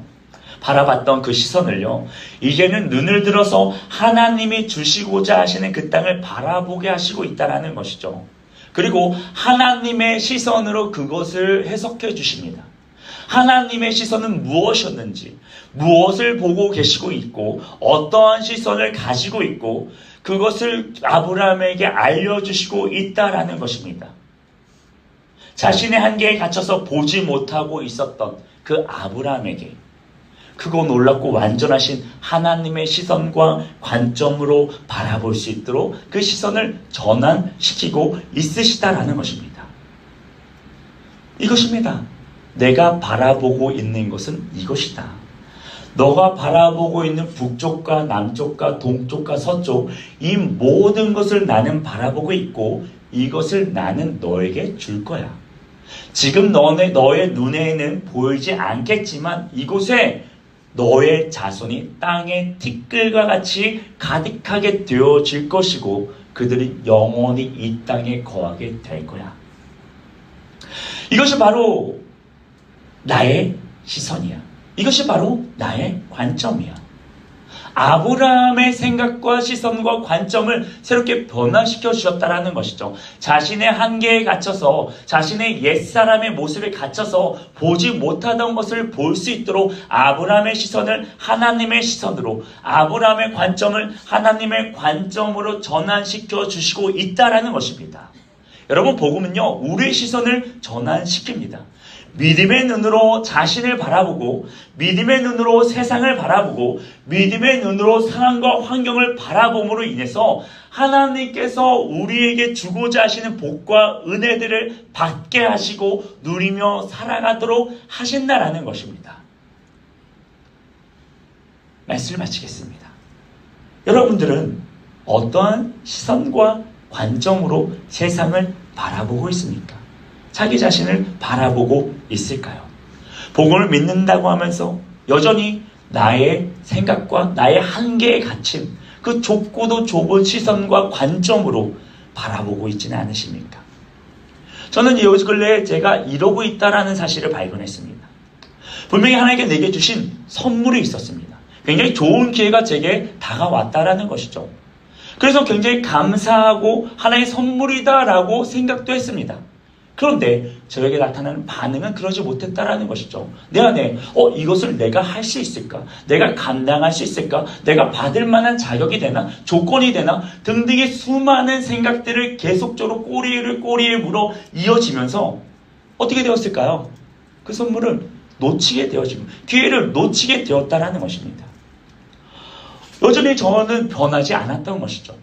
바라봤던 그 시선을요, 이제는 눈을 들어서 하나님이 주시고자 하시는 그 땅을 바라보게 하시고 있다는 것이죠. 그리고 하나님의 시선으로 그것을 해석해 주십니다. 하나님의 시선은 무엇이었는지, 무엇을 보고 계시고 있고 어떠한 시선을 가지고 있고 그것을 아브라함에게 알려주시고 있다라는 것입니다. 자신의 한계에 갇혀서 보지 못하고 있었던 그 아브라함에게 크고 놀랍고 완전하신 하나님의 시선과 관점으로 바라볼 수 있도록 그 시선을 전환시키고 있으시다라는 것입니다. 이것입니다. 내가 바라보고 있는 것은 이것이다. 너가 바라보고 있는 북쪽과 남쪽과 동쪽과 서쪽, 이 모든 것을 나는 바라보고 있고 이것을 나는 너에게 줄 거야. 지금 너의 눈에는 보이지 않겠지만 이곳에 너의 자손이 땅의 티끌과 같이 가득하게 되어질 것이고 그들이 영원히 이 땅에 거하게 될 거야. 이것이 바로 나의 시선이야. 이것이 바로 나의 관점이야. 아브라함의 생각과 시선과 관점을 새롭게 변화시켜 주셨다라는 것이죠. 자신의 한계에 갇혀서 자신의 옛사람의 모습에 갇혀서 보지 못하던 것을 볼 수 있도록 아브라함의 시선을 하나님의 시선으로, 아브라함의 관점을 하나님의 관점으로 전환시켜 주시고 있다라는 것입니다. 여러분, 복음은요, 우리의 시선을 전환시킵니다. 믿음의 눈으로 자신을 바라보고 믿음의 눈으로 세상을 바라보고 믿음의 눈으로 상황과 환경을 바라봄으로 인해서 하나님께서 우리에게 주고자 하시는 복과 은혜들을 받게 하시고 누리며 살아가도록 하신다라는 것입니다. 말씀을 마치겠습니다. 여러분들은 어떠한 시선과 관점으로 세상을 바라보고 있습니까? 자기 자신을 바라보고 있을까요? 복음을 믿는다고 하면서 여전히 나의 생각과 나의 한계에 갇힌 그 좁고도 좁은 시선과 관점으로 바라보고 있지는 않으십니까? 저는 요 근래에 제가 이러고 있다라는 사실을 발견했습니다. 분명히 하나님께 내게 주신 선물이 있었습니다. 굉장히 좋은 기회가 제게 다가왔다라는 것이죠. 그래서 굉장히 감사하고 하나의 선물이다라고 생각도 했습니다. 그런데 저에게 나타나는 반응은 그러지 못했다라는 것이죠. 내 안에 이것을 내가 할 수 있을까? 내가 감당할 수 있을까? 내가 받을 만한 자격이 되나? 조건이 되나? 등등의 수많은 생각들을 계속적으로 꼬리에 물어 이어지면서 어떻게 되었을까요? 그 선물을 놓치게 되어지고 기회를 놓치게 되었다라는 것입니다. 여전히 저는 변하지 않았던 것이죠.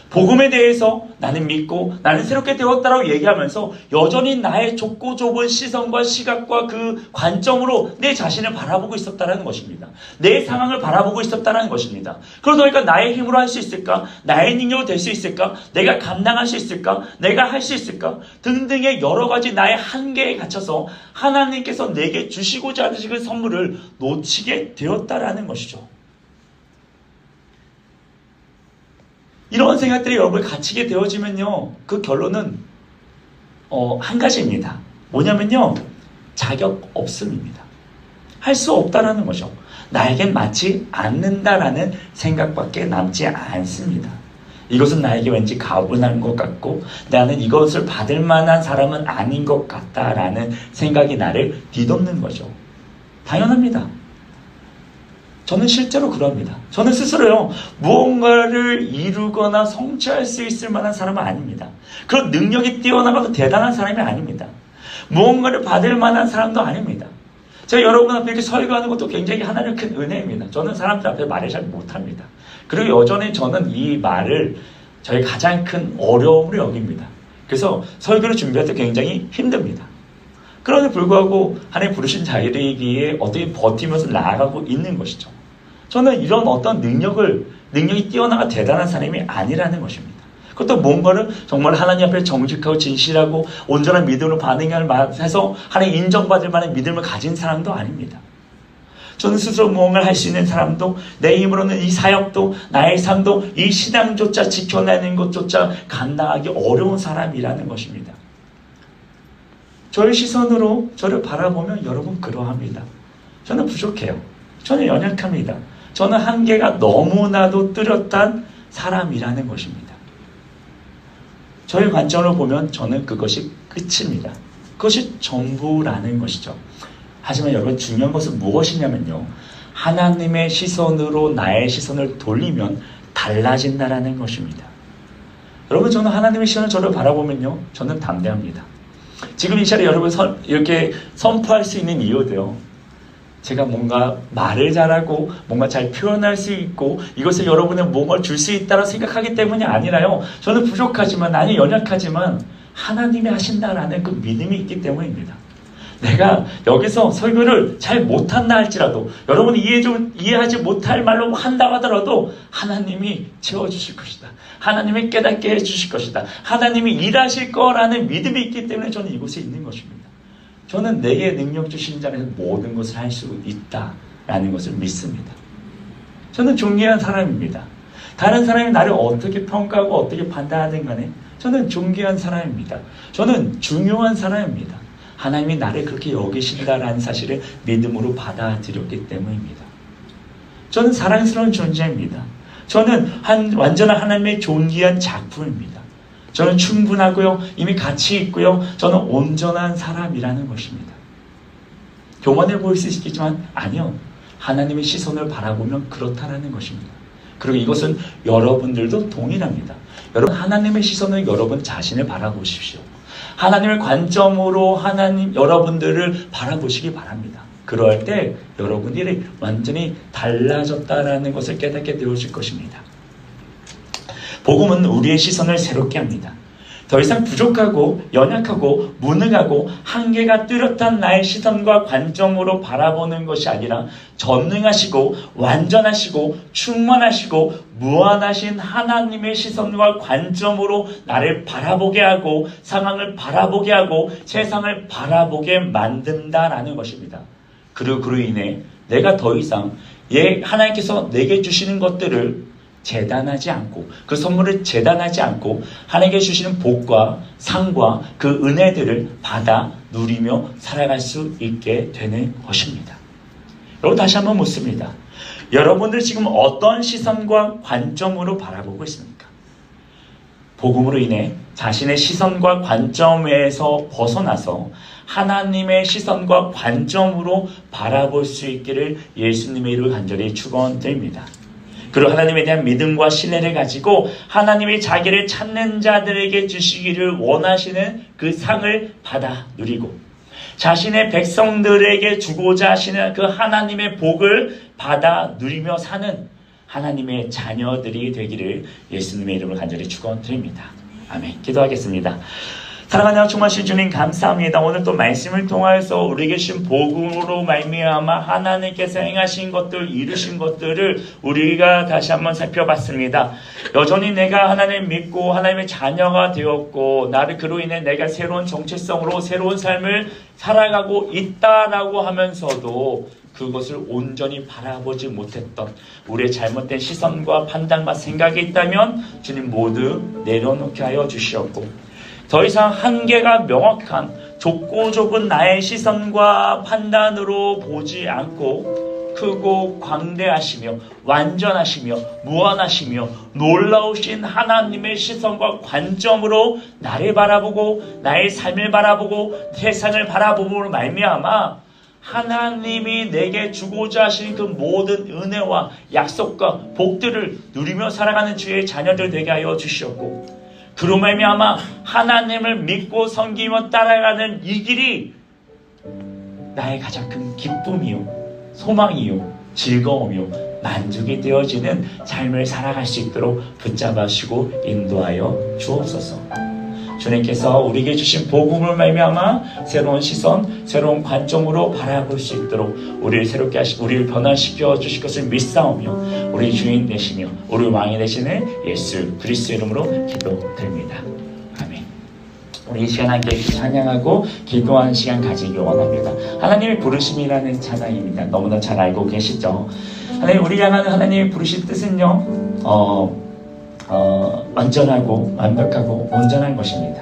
복음에 대해서 나는 믿고 나는 새롭게 되었다라고 얘기하면서 여전히 나의 좁고 좁은 시선과 시각과 그 관점으로 내 자신을 바라보고 있었다는 것입니다. 내 상황을 바라보고 있었다는 것입니다. 그러다 보니까 나의 힘으로 할 수 있을까? 나의 능력으로 될 수 있을까? 내가 감당할 수 있을까? 내가 할 수 있을까? 등등의 여러 가지 나의 한계에 갇혀서 하나님께서 내게 주시고자 하시는 그 선물을 놓치게 되었다라는 것이죠. 이런 생각들이 여러분을 갇히게 되어지면요, 그 결론은 한 가지입니다. 뭐냐면요, 자격 없음입니다. 할 수 없다라는 것이죠. 나에겐 맞지 않는다라는 생각밖에 남지 않습니다. 이것은 나에게 왠지 가분한 것 같고 나는 이것을 받을 만한 사람은 아닌 것 같다라는 생각이 나를 뒤덮는 거죠. 당연합니다. 저는 실제로 그럽니다. 저는 스스로요, 무언가를 이루거나 성취할 수 있을 만한 사람은 아닙니다. 그런 능력이 뛰어나가도 대단한 사람이 아닙니다. 무언가를 받을 만한 사람도 아닙니다. 제가 여러분 앞에 이렇게 설교하는 것도 굉장히 하나님 큰 은혜입니다. 저는 사람들 앞에 말을 잘 못합니다. 그리고 여전히 저는 이 말을 저의 가장 큰 어려움으로 여깁니다. 그래서 설교를 준비할 때 굉장히 힘듭니다. 그럼에도 불구하고 하나님 부르신 자리이기에 어떻게 버티면서 나아가고 있는 것이죠. 저는 이런 어떤 능력이 뛰어나가 대단한 사람이 아니라는 것입니다. 그것도 뭔가를 정말 하나님 앞에 정직하고 진실하고 온전한 믿음으로 반응해서 하나님 인정받을 만한 믿음을 가진 사람도 아닙니다. 저는 스스로 무언가를 할 수 있는 사람도 내 힘으로는 이 사역도 나의 삶도 이 신앙조차 지켜내는 것조차 감당하기 어려운 사람이라는 것입니다. 저의 시선으로 저를 바라보면 여러분 그러합니다. 저는 부족해요. 저는 연약합니다. 저는 한계가 너무나도 뚜렷한 사람이라는 것입니다. 저의 관점으로 보면 저는 그것이 끝입니다. 그것이 전부라는 것이죠. 하지만 여러분 중요한 것은 무엇이냐면요. 하나님의 시선으로 나의 시선을 돌리면 달라진다라는 것입니다. 여러분 저는 하나님의 시선을 저를 바라보면요. 저는 담대합니다. 지금 이 자리에 여러분 이렇게 선포할 수 있는 이유도요. 제가 뭔가 말을 잘하고 뭔가 잘 표현할 수 있고 이것을 여러분의 뭔가를 줄 수 있다고 생각하기 때문이 아니라요. 저는 부족하지만 나는 연약하지만 하나님이 하신다라는 그 믿음이 있기 때문입니다. 내가 여기서 설교를 잘 못한다 할지라도, 여러분이 이해하지 못할 말로 한다 하더라도 하나님이 채워주실 것이다. 하나님이 깨닫게 해주실 것이다. 하나님이 일하실 거라는 믿음이 있기 때문에 저는 이곳에 있는 것입니다. 저는 내게 능력 주신 자는 모든 것을 할 수 있다라는 것을 믿습니다. 저는 존귀한 사람입니다. 다른 사람이 나를 어떻게 평가하고 어떻게 판단하든 간에 저는 존귀한 사람입니다. 저는 중요한 사람입니다. 하나님이 나를 그렇게 여기신다라는 사실을 믿음으로 받아들였기 때문입니다. 저는 사랑스러운 존재입니다. 저는 완전한 하나님의 존귀한 작품입니다. 저는 충분하고요. 이미 가치 있고요. 저는 온전한 사람이라는 것입니다. 교만해 보일 수 있겠지만 아니요. 하나님의 시선을 바라보면 그렇다라는 것입니다. 그리고 이것은 여러분들도 동일합니다. 여러분, 하나님의 시선을 여러분 자신을 바라보십시오. 하나님의 관점으로 여러분들을 바라보시기 바랍니다. 그럴 때 여러분들이 완전히 달라졌다라는 것을 깨닫게 되어질 것입니다. 복음은 우리의 시선을 새롭게 합니다. 더 이상 부족하고 연약하고 무능하고 한계가 뚜렷한 나의 시선과 관점으로 바라보는 것이 아니라 전능하시고 완전하시고 충만하시고 무한하신 하나님의 시선과 관점으로 나를 바라보게 하고 상황을 바라보게 하고 세상을 바라보게 만든다라는 것입니다. 그리고 그로 인해 내가 더 이상 하나님께서 내게 주시는 것들을 재단하지 않고 그 선물을 재단하지 않고 하나님께 주시는 복과 상과 그 은혜들을 받아 누리며 살아갈 수 있게 되는 것입니다. 여러분, 다시 한번 묻습니다. 여러분들 지금 어떤 시선과 관점으로 바라보고 있습니까? 복음으로 인해 자신의 시선과 관점에서 벗어나서 하나님의 시선과 관점으로 바라볼 수 있기를 예수님의 이름으로 간절히 축원드립니다. 그리고 하나님에 대한 믿음과 신뢰를 가지고 하나님이 자기를 찾는 자들에게 주시기를 원하시는 그 상을 받아 누리고 자신의 백성들에게 주고자 하시는 그 하나님의 복을 받아 누리며 사는 하나님의 자녀들이 되기를 예수님의 이름으로 간절히 축원드립니다. 아멘. 기도하겠습니다. 사랑하는 충만하신 주님, 감사합니다. 오늘 또 말씀을 통하여서 우리에게 주신 복음으로 말미암아 하나님께서 행하신 것들, 이루신 것들을 우리가 다시 한번 살펴봤습니다. 여전히 내가 하나님을 믿고 하나님의 자녀가 되었고 나를 그로 인해 내가 새로운 정체성으로 새로운 삶을 살아가고 있다라고 하면서도 그것을 온전히 바라보지 못했던 우리의 잘못된 시선과 판단과 생각이 있다면 주님 모두 내려놓게 하여 주시옵고 더 이상 한계가 명확한 좁고 좁은 나의 시선과 판단으로 보지 않고 크고 광대하시며 완전하시며 무한하시며 놀라우신 하나님의 시선과 관점으로 나를 바라보고 나의 삶을 바라보고 세상을 바라보므로 말미암아 하나님이 내게 주고자 하시는 그 모든 은혜와 약속과 복들을 누리며 살아가는 주의 자녀들 되게 하여 주시옵고 그로 말미암아 하나님을 믿고 섬기며 따라가는 이 길이 나의 가장 큰 기쁨이요 소망이요 즐거움이요 만족이 되어지는 삶을 살아갈 수 있도록 붙잡아주시고 인도하여 주옵소서. 주님께서 우리에게 주신 복음을 말미암아 새로운 시선, 새로운 관점으로 바라볼 수 있도록 우리를 새롭게 하시고 우리를 변화시켜 주실 것을 믿사오며 우리 주인 되시며 우리 왕이 되시는 예수 그리스도의 이름으로 기도드립니다. 아멘. 우리 이 시간 함께 찬양하고 기도하는 시간 가지기 원합니다. 하나님의 부르심이라는 찬양입니다. 너무나 잘 알고 계시죠? 하나님, 우리 향하는 하나님의 부르신 뜻은요 완전하고 완벽하고 온전한 것입니다.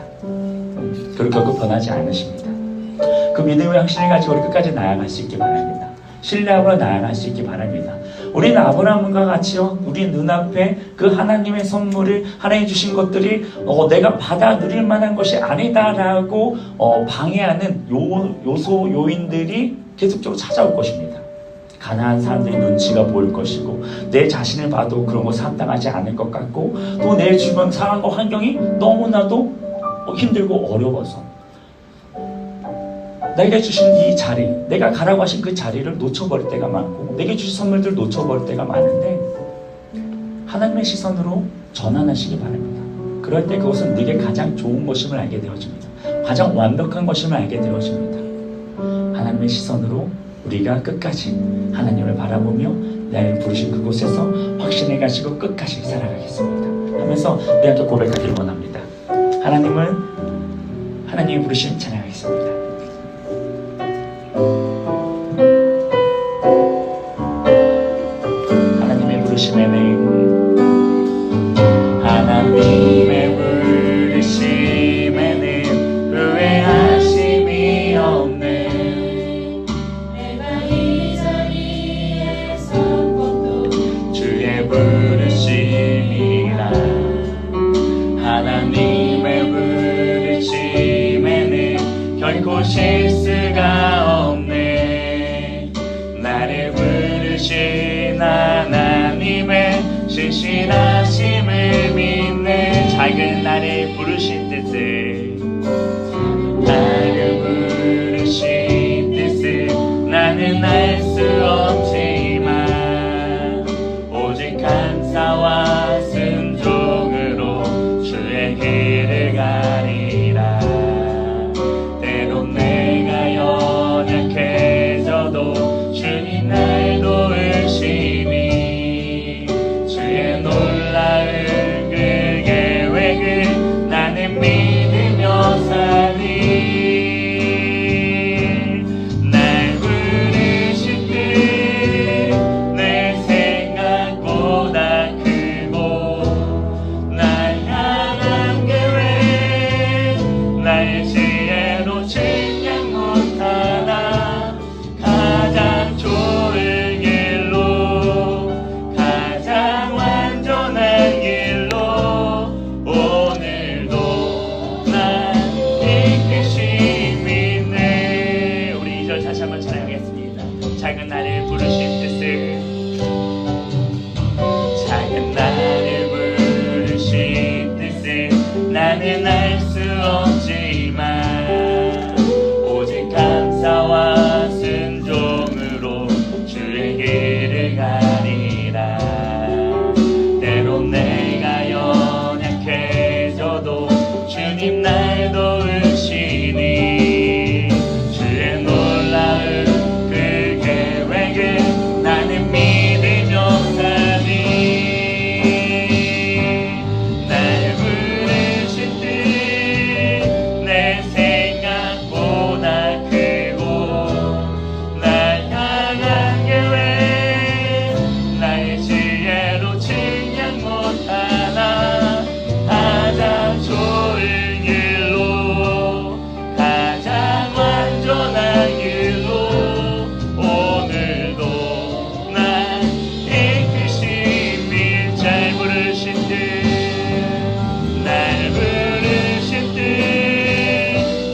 그리고 결국 변하지 않으십니다. 그 믿음의 확신을 가지고 우리 끝까지 나아갈 수 있기 바랍니다. 신뢰하고 나아갈 수 있기 바랍니다. 우리는 아브라함과 같이요 우리 눈앞에 그 하나님의 선물을 하나님 주신 것들이 내가 받아 누릴 만한 것이 아니다라고 방해하는 요소 요인들이 계속적으로 찾아올 것입니다. 가난한 사람들이 눈치가 보일 것이고 내 자신을 봐도 그런 거 상당하지 않을 것 같고 또 내 주변 상황과 환경이 너무나도 힘들고 어려워서 내게 주신 이 자리, 내가 가라고 하신 그 자리를 놓쳐버릴 때가 많고 내게 주신 선물들을 놓쳐버릴 때가 많은데 하나님의 시선으로 전환하시기 바랍니다. 그럴 때 그것은 네게 가장 좋은 것임을 알게 되어집니다. 가장 완벽한 것임을 알게 되어집니다. 하나님의 시선으로 우리가 끝까지 하나님을 바라보며 나를 부르신 그곳에서 확신해 가지고 끝까지 살아가겠습니다 하면서 우리 함께 고백하기를 원합니다. 하나님이 부르신 찬양하겠습니다. 하나님의 부르심에는 후회하심이 없네. 내가 이 자리에 선 것도 주의 부르심이라. 하나님의 부르심에는 결코 실수가 없네. 나를 부르신 하나님의 신실하심을 믿네. 작은 나를 부르신 뜻을, 나를 부르신 뜻을 나는 알 수 없지만 오직 감사와 순종으로 주의 길을 가리라. 때론 내가 연약해져도 주님 날 도우시니 주의 놀라운 그 계획을 나는 믿으며 사니. 날 부르실 때 내 생각보다 크고 날 향한 계획 나의 지혜로 측량 못하나. 가장 좋은 길로 가장 완전한 길로 오늘도 난 이끄심 있네. 우리 2절 다시 한번 찬양하겠습니다. 작은 나를 부르신 뜻을, 작은 나를 부르신 뜻을 나는 알 수 없지만 오직 감사와 순종으로 주의 길을 가리라. 때론 내가 연약해져도 주님 날 도우시니 주의 놀라운 그 계획을 나는 믿으며 사니. 날 부르신 뜻 내 생각보다 크고 날 향한 계획 나의 지혜로 측량 못하나. 가장 좋은 길로 가장 완전한 길로 오늘도 난 이끄심이. 잘 부르신 뜻, 날 부르신 뜻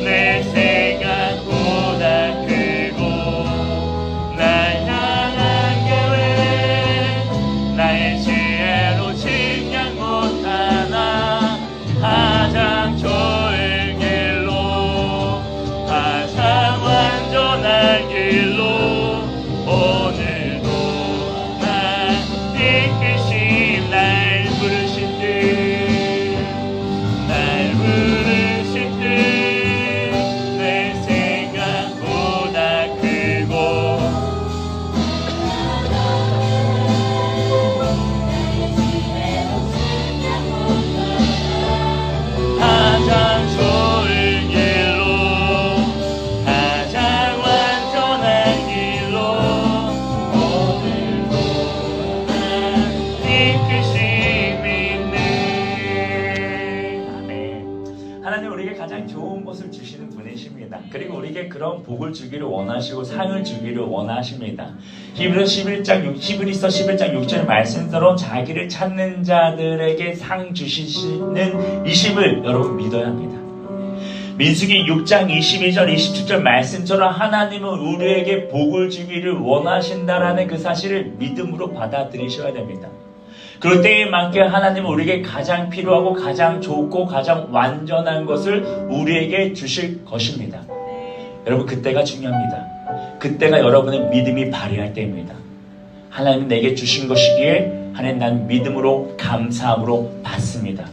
내 생각보다 크고 날 향한 계획 나의 지혜로 측량 못하나. 가장 좋은 길로 가장 완전한 길로 오늘도 난 이끄심. 날 부르신 뜻, 날 부르신 뜻 내 생각보다 크고 가장 좋은 길로 가장 완전한 길로 오늘도 난 이끄심 있네. 아멘. 하나님 우리에게 가장 좋은 것을 주시는 분이십니다. 그리고 우리에게 그런 복을 주기를 원하시고 상을 주기를 원하십니다. 히브리서 11장 6절 말씀대로 자기를 찾는 자들에게 상 주시는 이심을 여러분 믿어야 합니다. 민수기 6장 22절 27절 말씀처럼 하나님은 우리에게 복을 주기를 원하신다라는 그 사실을 믿음으로 받아들이셔야 됩니다. 그럴 때에 맞게 하나님은 우리에게 가장 필요하고 가장 좋고 가장 완전한 것을 우리에게 주실 것입니다. 여러분 그때가 중요합니다. 그때가 여러분의 믿음이 발휘할 때입니다. 하나님은 내게 주신 것이기에 하나님 난 믿음으로 감사함으로 받습니다.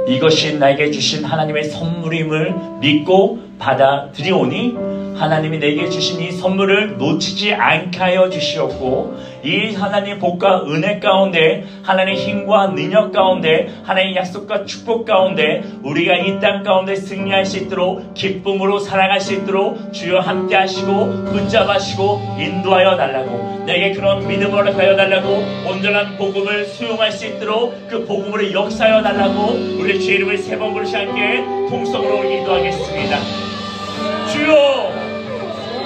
이것이 나에게 주신 하나님의 선물임을 믿고 받아들이오니 하나님이 내게 주신 이 선물을 놓치지 않게 하여 주시옵고, 이 하나님 복과 은혜 가운데, 하나님 힘과 능력 가운데, 하나님 약속과 축복 가운데 우리가 이 땅 가운데 승리할 수 있도록, 기쁨으로 살아갈 수 있도록 주여 함께 하시고 붙잡으시고 인도하여 달라고, 내게 그런 믿음을 하여 달라고, 온전한 복음을 수용할 수 있도록 그 복음으로 역사하여 달라고, 우리 주의 이름을 세 번 부르시 함께 통성으로 기도하겠습니다. 주여,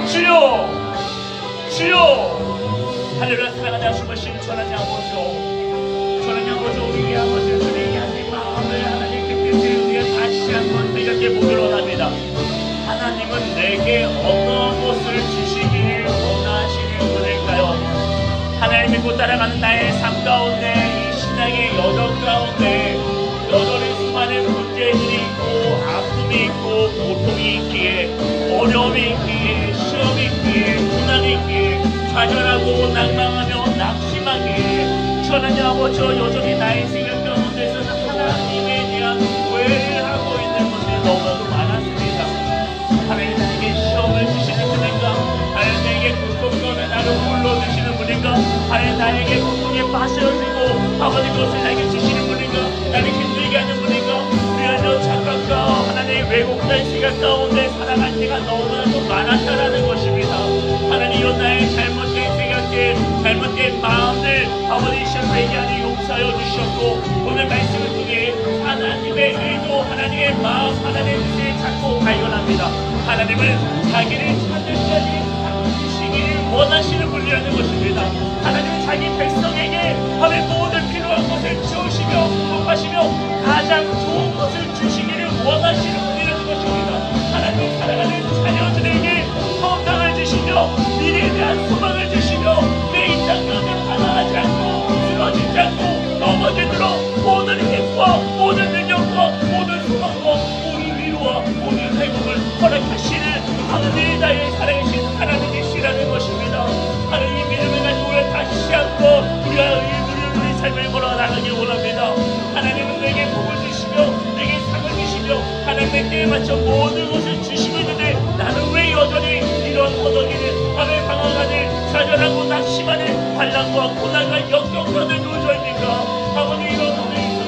주여, 주여. 할렐루야. 사랑하는 하나님, 전하는 아버지, 전하는 아버지, 우리 아버지, 주님의 하나님 마음을 하나님 그 뜻을 우리가 다시 한번 생각해 보기로 합니다. 하나님은 내게 어떤 것을 주시기를 원하시는 분일까요? 하나님 믿고 따라가는 나의 삶 가운데, 이 신앙의 여정 가운데 여전히 수많은 문제들이 있고 아픔이 있고 고통이 있기에, 어려움이 있기에, 시험이 있기에, 고난이 있기에, 좌절하고 낙망하며 낙심하기에, 전하님 아버지, 여전히 나의 생각 가운데서는 하나님에 대한 오해를 하고 있는 분들이 너무나도 많았습니다. 하나님 나에게 시험을 주시는 분인가? 하나님 나에게 고통 가운데 나를 불러주시는 분인가? 하나님 나에게 고통에 빠져들고 아버지 그것을 나에게 주시는 분인가? 나를 힘들게 하는 분인가? 우리 하나님 착각과 하나님의 왜곡된 생각 가운데 살아갈 때가 너무나도 많았다라는 것입니다. 하나님 이런 나의 잘못된 생각들, 잘못된 마음들 아버지 시험되게 하니 용서하여 주셨고, 오늘 말씀을 통해 하나님의 의도, 하나님의 마음, 하나님의 뜻을 자꾸 발견합니다. 하나님은 자기를 찾는 자들이 주시기를 원하시는 분이라는 것입니다. 하나님은 자기 백성에게 하나님의 모든 필요한 것을 주시며 공급하시며 가장 좋은 것을 주시기를 원하시는 분이라는 것입니다. 하나님 사랑하는 자녀들에게 건강을 주시며 미래에 대한 소망을 주시며 내 인생 가운데 방황하지 않고 쓰러지지 않고 넘어지도록 모든 힘과 모든 능력과 모든 소망과 모든 위로와 모든 회복을 허락하시는 하나님의 나의 살아계신 하나님이시라는 것입니다. 하나님 믿음을 가지고 우리가 다시 한번 우리가 우리 삶을 걸어나가길 원합니다. 하나님은 내게 복을 주시며 내게 상을 주시며 하나님의 때에 맞춰 모든 것을 주시고 있는데 나는 왜 여전히 이런 허덕이는 밤에 방황하는 좌절하고 낙심하는 환난과 고난과 역경권을 놓여져 있는가? 아버지 이런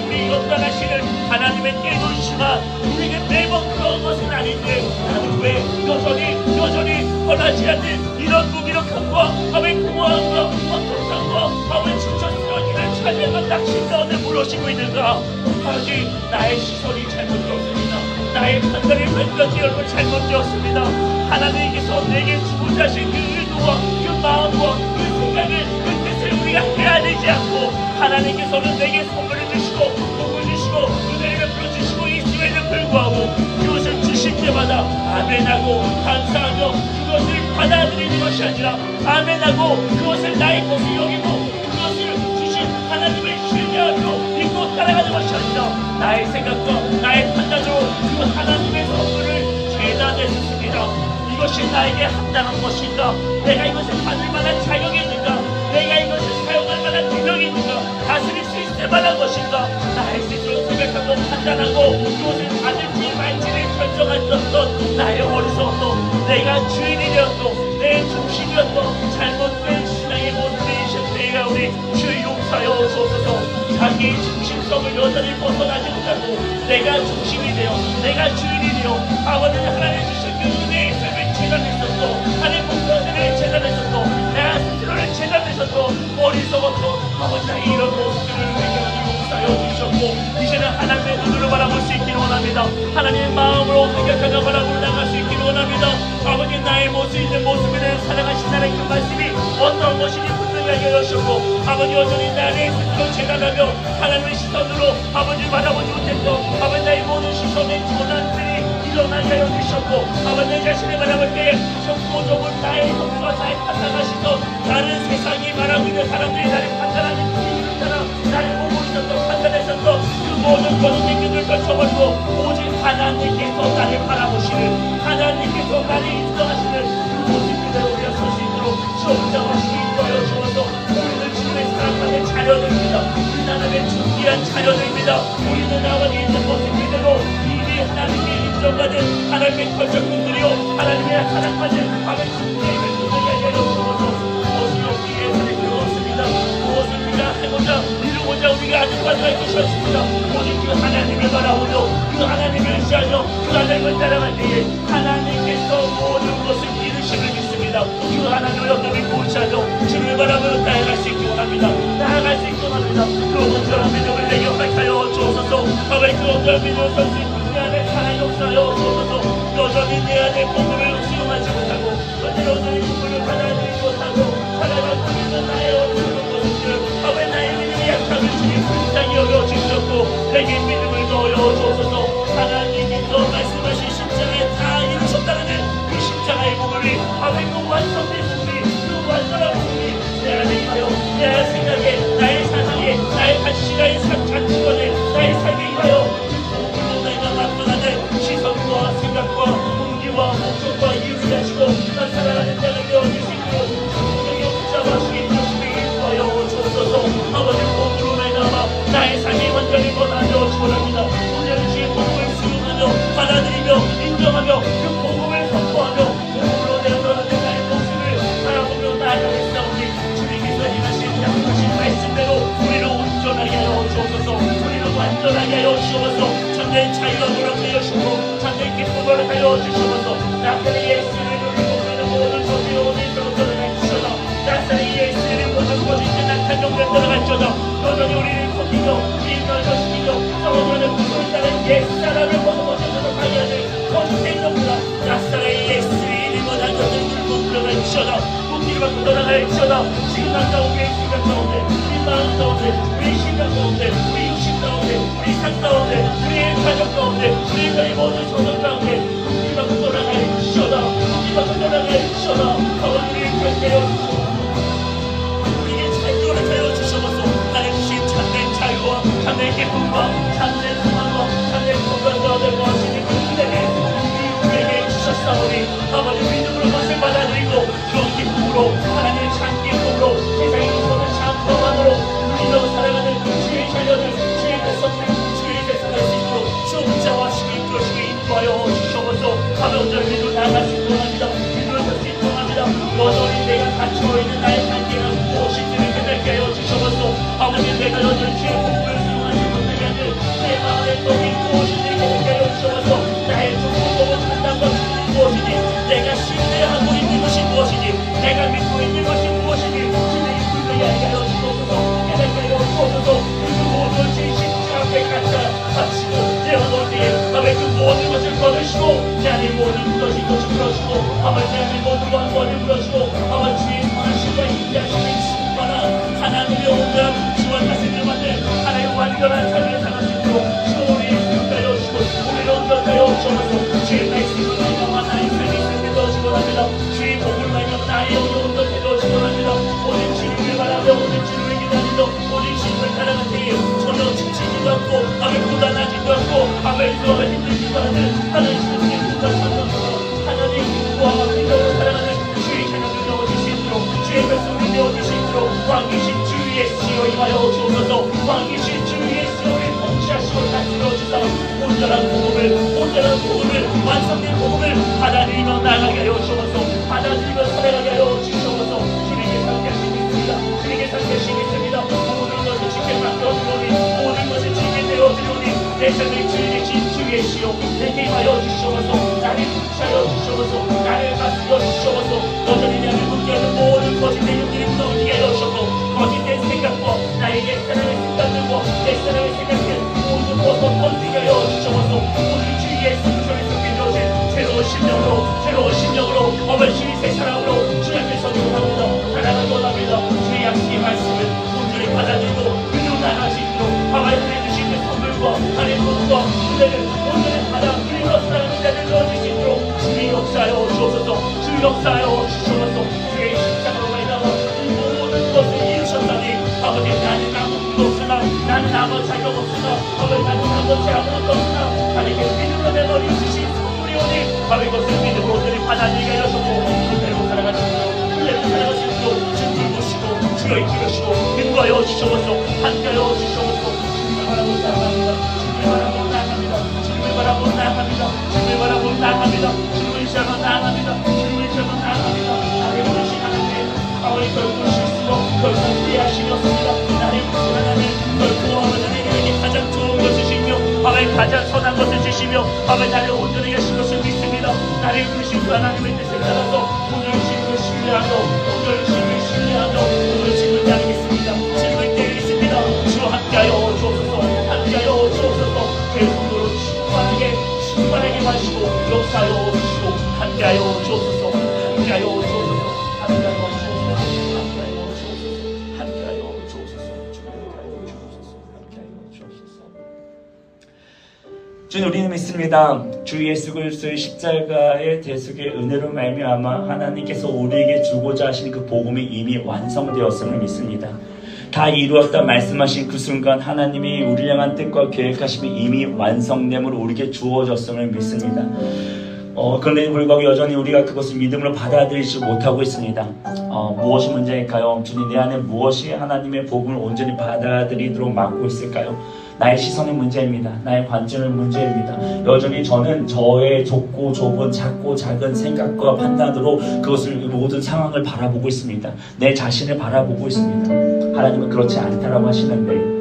우리 연단하시는 하나님의 깨우치지만 우리에게 매번 그런 것은 아닌데 나는 왜 여전히 변하지 않는 이런 무기력함과 밤의 공허함과 어통함과 밤의 지쳐쓰러지는 찬양과 낙심 가운데 물러시고 있는가? 아버지 나의 시선이 잘못되었습니다. 나의 판단이 왼쪽이 잘못되었습니다. 하나님께서 내게 주고자 하신 그 의도와 그 마음과 그 생각을 그 뜻을 우리가 해야 되지 않고 하나님께서는 내게 선물을 주시고 복을 주시고 은혜를 베풀어 주시고 있음에도 불구하고 그것을 주실 때마다 아멘하고 감사하며 그것을 받아들이는 것이 아니라 아멘하고 그것을 나의 것을 여기고 그것을 주신 하나님을 신뢰하며 믿고 따라가는 것이 아니라 나의 생각과 나의 판단으로 그 하나님의 선물을 재단했습니다. 이것이 나에게 합당한 것인가? 내가 이것을 받을 만한 자격이 있는가? 내가 이것을 사용할 만한 능력이 있는가? 다스릴 수 있을 만한 것인가? 나의 스스로 생각하고 판단하고 그것을 받을지 말지를 결정했었던 나의 어리석었던 내가 주인이 되었던 내 중심이었던 잘못된 신앙의 모습이신 내가 우리 주의 용사여 주옵소서. 자기 중심성을 여전히 벗어나지 못하고 내가 중심이 되어 내가 주인이 되어 아버지 하나님 주신 그 은혜의 삶을 재단했었고 하나님 목사들을 재단했었고 내가 스스로를 재단했었고 어리석었고 아버지 나의 이런 모습들을 회개하니 용서하여 주셨고 이제는 하나님의 눈으로 바라볼 수 있기를 원합니다. 하나님의 마음으로 생각하며 바라보고 나갈 수 있기를 원합니다. 아버지 나의 모습 있는 모습에 대한 사랑하신 나의 그 말씀이 어떤 것인지 분명하게 하셨고 아버지 여전히 나를 스스로 재단하며 하나님의 시선으로 아버지를 바라보지 못했고 아버지 나의 모든 시선의 전환들이 일어나게 하여 주셨고 아버지 내 자신을 바라볼 때 정보적으로 나의 형과 나의 판단하시던 다른 세상이 말하고 있는 사람들이 나를 판단하는 이유를 따라 나를 보고 있었던 판단했었던 그 모든 거룩의 눈을 펼쳐버리고 오직 하나님께서 나를 바라보시는 하나님께서 나를 인정하시는 그 모습 그대로 우리가 설 수 있도록 주옵자와시기 인도하여 주어서 우리는 주님의 사랑받는 자녀들입니다. 우리 하나님의 존귀한 자녀들입니다. 우리는 아버지 있는 모습 그대로 이미 하나님께 인정받은 하나님의 걸작품들이요 하나님의 사랑받은 밤의 군대의 백성들에게 주셔서 무엇을 얻기 위해서는 필요 없습니다. 무엇을 우리가 해보자 이루고자 우리가 아직 만날 것이 없습니다. 오직 그 하나님을 바라보며 그 하나님을 의지하며 그 하나님을 따라갈 때에 하나님께서 모든 것을 이루심을 믿습니다. 그 하나님을 어떻게 보시하며 주를 바라보며 나아갈 수 있기 원합니다. 나아갈 수 있기 원합니다. 그 온전한 믿음을 내게 허락하여 주옵소서. 아버지 그 온전한 믿음을 선수 내 안에 사랑이 없어요 주옵소서. 여전히 내 안에 복음을 수용하지 못하고 여전히 복음을 받아들이지 못하고 살아가고 있는 나의 어리석은 모습들 아버지 나의 믿음의 약함을 주님 불쌍히 여겨주셨고 내게 믿음을 넣어요 주옵소서. 하나님께서 말씀하신 십자가에 다 이루셨다는 그 십자가의 복음이 아버지 그 완성된 복음이 그 완전한 복음이 내 안에 임하여 내 생각에 나의 사상에 나의 가치관에 가치관에 나의 삶에 임하여 시선과 생각과 동기와 목적과 이유를 하시고 난 살아가는 자를 되어줄 수 있도록 성령의 붙잡아주기 주시기 구하여 주옵소서. 아버지 복음으로 말미암아 나의 삶이 완전히 변화되어 주원합니다. 오늘 주의 복음을 수용하며 받아들이며 인정하며 그 복음을 선포하며 복음으로 내어드러나는 나의 모습을 바라보며 나아가겠사오니 주님께서 임하신 약속하신 말씀대로 우리를 온전하게 하여 주옵소서. 우리를 완전하게 하여 주옵소서. 참된 자유가 노력하여 주시고 참된 기쁨을 하여 주시옵소서. 나사렛 예수를 누리고 모든 소리로 오늘 들어가는 주셔서 나사렛 예수를 모든 것이 낙한 영광 들어갈지어다. 여전히 우리를 속이며 우리를 멸절시키며 싸워주는 구속을 따른 옛사람을 모든 것을 들어가게 하는 거짓된 놈들아 나사렛 예수를 모든 것을 들고 들어갈지어다. 문기를 받고 돌아갈지어다. 지금 난 가운데 생각 가운데 우리 마음 가운데 우리 심장 가운데 우리 육신 가운데 우리 삶 가운데 우리의 가족 가운데 우리의 모든 소설 가운데 문기를 받고 돌아갈지어다. 문기를 받고 돌아갈지어다. 아버지 우리를 결대여 주시고 우리에게 자유를 하여 주셔서 하나님 주신 참된 자유와 참된 기쁨과 참된 소망과 참된 건강과 얻을 것이니 그들에게 우리에게 주셨사오니 아버지 믿음으로 것을 받아들이고 그런 기쁨으로 하나님의 참 기쁨으로 세상에 있어서는 참 평안으로 우리로 살아가는 주의 자녀들 주의 백성들 주의 백성을 할 수 있도록 주옵자와시기 이끌어시기 인도하여 주셔서 아버지 온전히 믿음으로 나아갈 수 있도록 합니다. 믿음으로 설 수 있도록 합니다. 여전히 내가 갇혀 있는 나의 관계가 무엇인지를 깨닫게 하여 주셔서 아버지 내가 여전히 주의 복음을 수용하지 못하게 하는 내 마음의 떡이 무엇인지를 깨닫게 하여 주셔서 나의 중고동은 판단과 주님이 무엇이니 내가 신뢰하고 있는 것이 무엇이니 내가 믿고 있는 것이 무엇이니 주님이 불러야 하여 주셔서 깨닫게 하여 주셔서 그 모든 것이 십자 앞에 갇히고 내어놓을 때에 아버지 그 모든 것을 거두시고 내 안에 모든 것이 풀어주고 아버지 내 안에 모든 것을 풀어주고 아버지 주의 선하심과 인자하심의 충만한 하나님의 온전한 주와 다스림을 받는 하나님의 완전한 삶을 살아갈 수 있도록 주 우리를 인도하여 주시고 우리를 온전하여 주셔서 주의 말씀을 말미암아 나의 삶이 있음에도 주원합니다. 주의 복을 말미암아 나의 영혼을 온전하여 주원합니다. 오직 주님을 바라며 오직 주님을 기다리며 오직 주님을 따라갈 때에 전혀 지치지도 않고 아멘 고단하지도 않고 아멘 그와 힘들지도 않은 하나님 주님의 분간 상관으로 하나님의 기쁨과 믿음으로 살아가는 주의 자녀들 되어줄 수 있도록 주의 백성이 되어줄 수 있도록 왕이신 주 예수여 임하여 주옵소서. 왕이신 주 예수를 통치하시고 다스려 주사 온전한 복음을 완성된 복음을 받아들이며 나아가게 하여 주옵소서. 받아들이며 살아가게 하여 주옵소서. 주님께 상대하시고 있습니다. 주님께 상대하시고 있습니다. 모든 것을 주께 맡겨드리오니 모든 것을 주께 되어드리오니 내 삶을 주의 주 예수여 내게 임하여 주시옵소서. 나를 통치하여 주시옵소서. 나를 다스려 주시옵소서. 여전히 나를 문제하는 모든 거짓된 영들이 무너지게 하여 주시옵소서. 거짓된 생각과 나의 옛사람의 생각들과 옛사람의 생각들 모든 것을 던지게 하여 주시옵소서. 오늘 주 예수 그리스도의 속에 되어진 새로운 심령으로 어머니 주의 새 사랑으로 주 앞에 서기를 합니다. 사랑을 원합니다. 주의 약속의 말씀을 온전히 받아들이고 그대로 나아갈 수 있도록 하나님의 주신 그 선물과 하나님의 복과 은혜를 온전히 받아들이며 사랑하는 자를 넣어줄 수 있도록 주의 역사하여 주옵소서. 주 역사하여 주시옵소서. 주의 십자가로 말미암아 모든 것을 이루셨다니 아버지 나는 아무것도 없으나 나는 아무 자격 없으나 아버지 나는 아버지 아무것도 없으나 하나님께 믿음으로 내 머리 주신 선물이 오니 아버지 그것을 믿음으로 온전히 받아들이게 하셨고 그대로 살아갈 수 있도록 그대로 살아갈 수 있도록 주 이루시고 주여 이끌으시고 인도하여 주셔서 함께하여 주셔서 주님을 바라고 나아갑니다. 주님을 바라고 나아갑니다. 주님을 바라고 나아갑니다. 주님을 나의 가장 선한 것을 주시며 아버지 나를 온전히 하신 것을 믿습니다. 나를 부르신 그 하나님의 뜻을 따라서 오늘 주님을 신뢰하며 오늘 주님을 신뢰하며 오늘 주님을 따르겠습니다. 주님을 따르겠습니다. 주 함께하여 주옵소서. 함께하여 주옵소서. 계속으로 충만하게 마시고 역사하여 주시고 함께하여 주옵소서. 함께하여 주옵소서. 함께하여 주옵소서. 함께하여 주옵소서. 함께하여 주옵소서. 함께하여 주옵소서. 함께하여 주옵소서. 주님, 우리는 믿습니다. 주 예수 그리스도의 십자가의 대속의 은혜로 말미암아 하나님께서 우리에게 주고자 하신 그 복음이 이미 완성되었음을 믿습니다. 다 이루었다 말씀하신 그 순간 하나님이 우리를 향한 뜻과 계획하심이 이미 완성됨으로 우리에게 주어졌음을 믿습니다. 그런데 불구하고 여전히 우리가 그것을 믿음으로 받아들이지 못하고 있습니다. 무엇이 문제일까요? 주님, 내 안에 무엇이 하나님의 복음을 온전히 받아들이도록 막고 있을까요? 나의 시선의 문제입니다. 나의 관점의 문제입니다. 여전히 저는 저의 좁고 좁은 작고 작은 생각과 판단으로 그것을 모든 상황을 바라보고 있습니다. 내 자신을 바라보고 있습니다. 하나님은 그렇지 않다라고 하시는데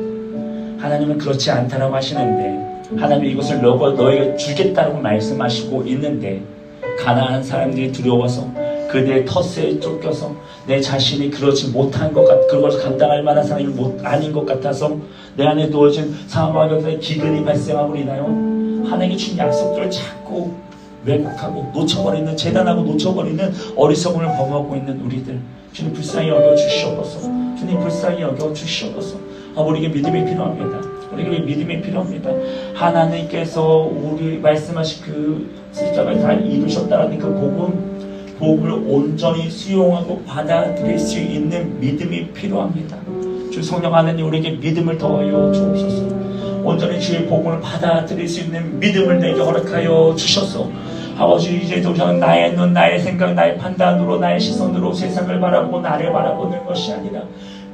하나님이 이것을 너에게 주겠다고 말씀하시고 있는데 가난한 사람들이 두려워서 그들의 텃세에 쫓겨서 내 자신이 그렇지 못한 것 같, 그것을 감당할 만한 사람이 아닌 것 같아서 내 안에 놓여진 상황과 곁에 기근이 발생하고 있나요? 하나님이 준 약속들을 자꾸 왜곡하고 놓쳐버리는, 재단하고 놓쳐버리는 어리석음을 범하고 있는 우리들, 주님 불쌍히 여겨주시옵소서. 주님 불쌍히 여겨주시옵소서. 우리에게 믿음이 필요합니다. 우리에게 믿음이 필요합니다. 하나님께서 우리 말씀하신 그 십자가를 다 이루셨다는 그 복음을 온전히 수용하고 받아들일 수 있는 믿음이 필요합니다. 주 성령 하나님, 우리에게 믿음을 더하여 주옵소서. 온전히 주의 복음을 받아들일 수 있는 믿음을 내게 허락하여 주셔서 아버지, 이제 더 이상 나의 눈, 나의 생각, 나의 판단으로, 나의 시선으로 세상을 바라보고 나를 바라보는 것이 아니라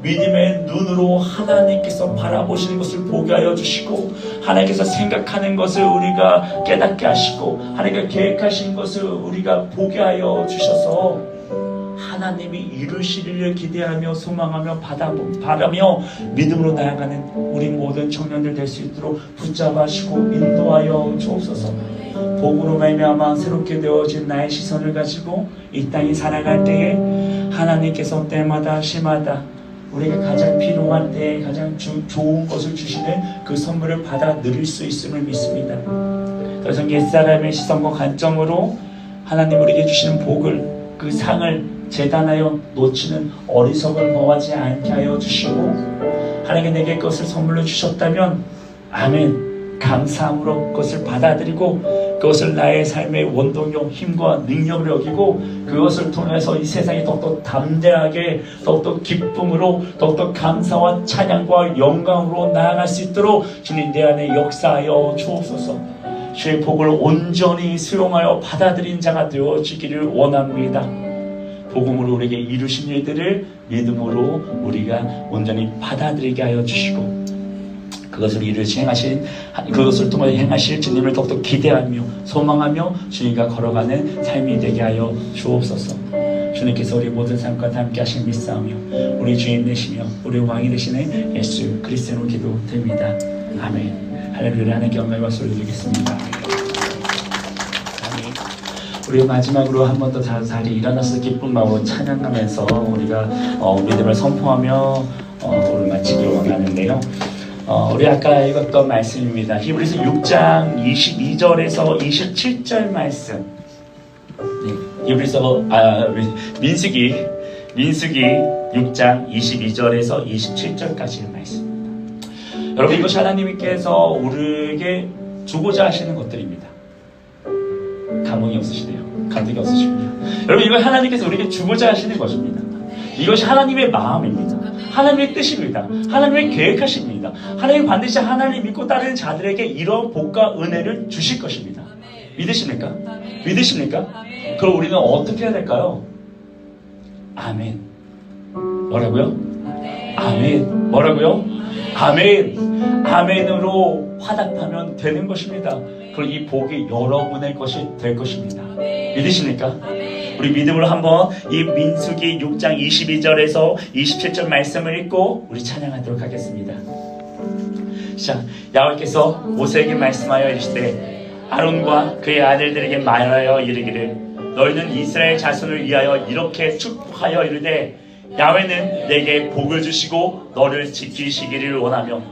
믿음의 눈으로 하나님께서 바라보시는 것을 보게 하여 주시고, 하나님께서 생각하는 것을 우리가 깨닫게 하시고, 하나님께서 계획하신 것을 우리가 보게 하여 주셔서 하나님이 이루시리를 기대하며 소망하며 바라며 믿음으로 나아가는 우리 모든 청년들 될 수 있도록 붙잡아주시고 인도하여 주옵소서. 복으로 말미암아 새롭게 되어진 나의 시선을 가지고 이 땅에 살아갈 때에 하나님께서 때마다 시마다 우리가 가장 필요한 때에 가장 좋은 것을 주시는 그 선물을 받아 누릴 수 있음을 믿습니다. 더 이상 옛사람의 시선과 관점으로 하나님 우리에게 주시는 복을, 그 상을 재단하여 놓치는 어리석음을 범하지 않게 하여 주시고, 하나님께 내게 그것을 선물로 주셨다면 아멘, 감사함으로 그것을 받아들이고 그것을 나의 삶의 원동력, 힘과 능력을 여기고 그것을 통해서 이 세상에 더욱더 담대하게, 더욱더 기쁨으로, 더욱더 감사와 찬양과 영광으로 나아갈 수 있도록 주님 내 안에 역사하여 주옵소서. 주의 복을 온전히 수용하여 받아들인 자가 되어지기를 원합니다. 복음으로 우리에게 이루신 일들을 믿음으로 우리가 온전히 받아들이게 하여 주시고, 그것을 그것을 통해 행하실 주님을 더욱더 기대하며 소망하며 주님과 걸어가는 삶이 되게 하여 주옵소서. 주님께서 우리 모든 삶과 함께 하신 믿사오며 우리 주인 되시며 우리 왕이 되시는 예수 그리스도로 기도됩니다. 아멘. 할렐루야. 하나님께 영광과 소리 드리겠습니다. 아멘. 우리 마지막으로 한 번 더 자리에 일어나서 기쁜 마음으로 찬양하면서 우리가 믿음을 선포하며 오늘 마치기를 원하는데요. 우리 아까 읽었던 말씀입니다. 히브리서 6장 22절에서 27절 말씀. 네, 히브리서 민수기 6장 22절에서 27절까지의 말씀입니다. 여러분, 이것이 하나님께서 우리에게 주고자 하시는 것들입니다. 감흥이 없으시네요. 감동이 없으시군요. 여러분, 이건 하나님께서 우리에게 주고자 하시는 것입니다. 이것이 하나님의 마음입니다. 하나님의 뜻입니다. 하나님의 계획하십니다. 하나님 반드시 하나님 믿고 따르는 자들에게 이런 복과 은혜를 주실 것입니다. 믿으십니까? 믿으십니까? 그럼 우리는 어떻게 해야 될까요? 아멘. 뭐라고요? 아멘. 뭐라고요? 아멘. 아멘으로 화답하면 되는 것입니다. 그럼 이 복이 여러분의 것이 될 것입니다. 믿으십니까? 우리 믿음으로 한번 이 민수기 6장 22절에서 27절 말씀을 읽고 우리 찬양하도록 하겠습니다. 자, 야훼께서 모세에게 말씀하여 이르시되 아론과 그의 아들들에게 말하여 이르기를 너희는 이스라엘 자손을 위하여 이렇게 축복하여 이르되 야훼는 내게 복을 주시고 너를 지키시기를 원하며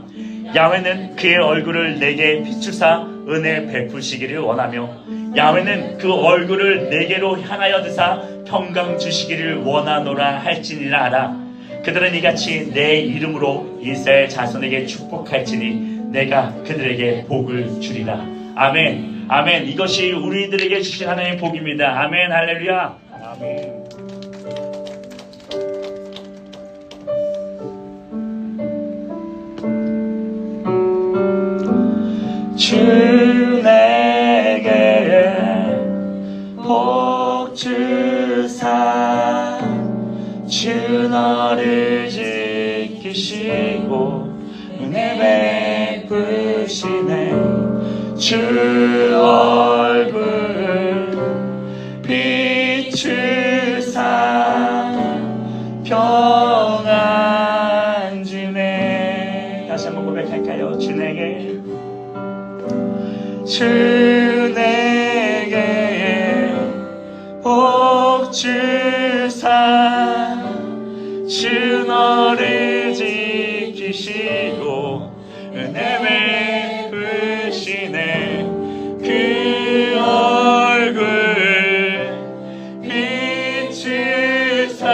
야훼는 그의 얼굴을 내게 비추사 은혜 베푸시기를 원하며 야훼는 그 얼굴을 내게로 향하여 드사 평강 주시기를 원하노라 할지니라 하라. 그들은 이같이 내 이름으로 이스라엘 자손에게 축복할지니 내가 그들에게 복을 주리라. 아멘. 아멘. 이것이 우리들에게 주신 하나님의 복입니다. 아멘. 할렐루야. 아멘. 주 내게 복 주사 주 너를 지키시고 은혜 베푸시네 주 얼굴 비추사 평안 주네. 다시 한번 고백할까요? 주 내게 복 주사 주 너를 지키시고 은혜 베푸시네 그 얼굴 비추사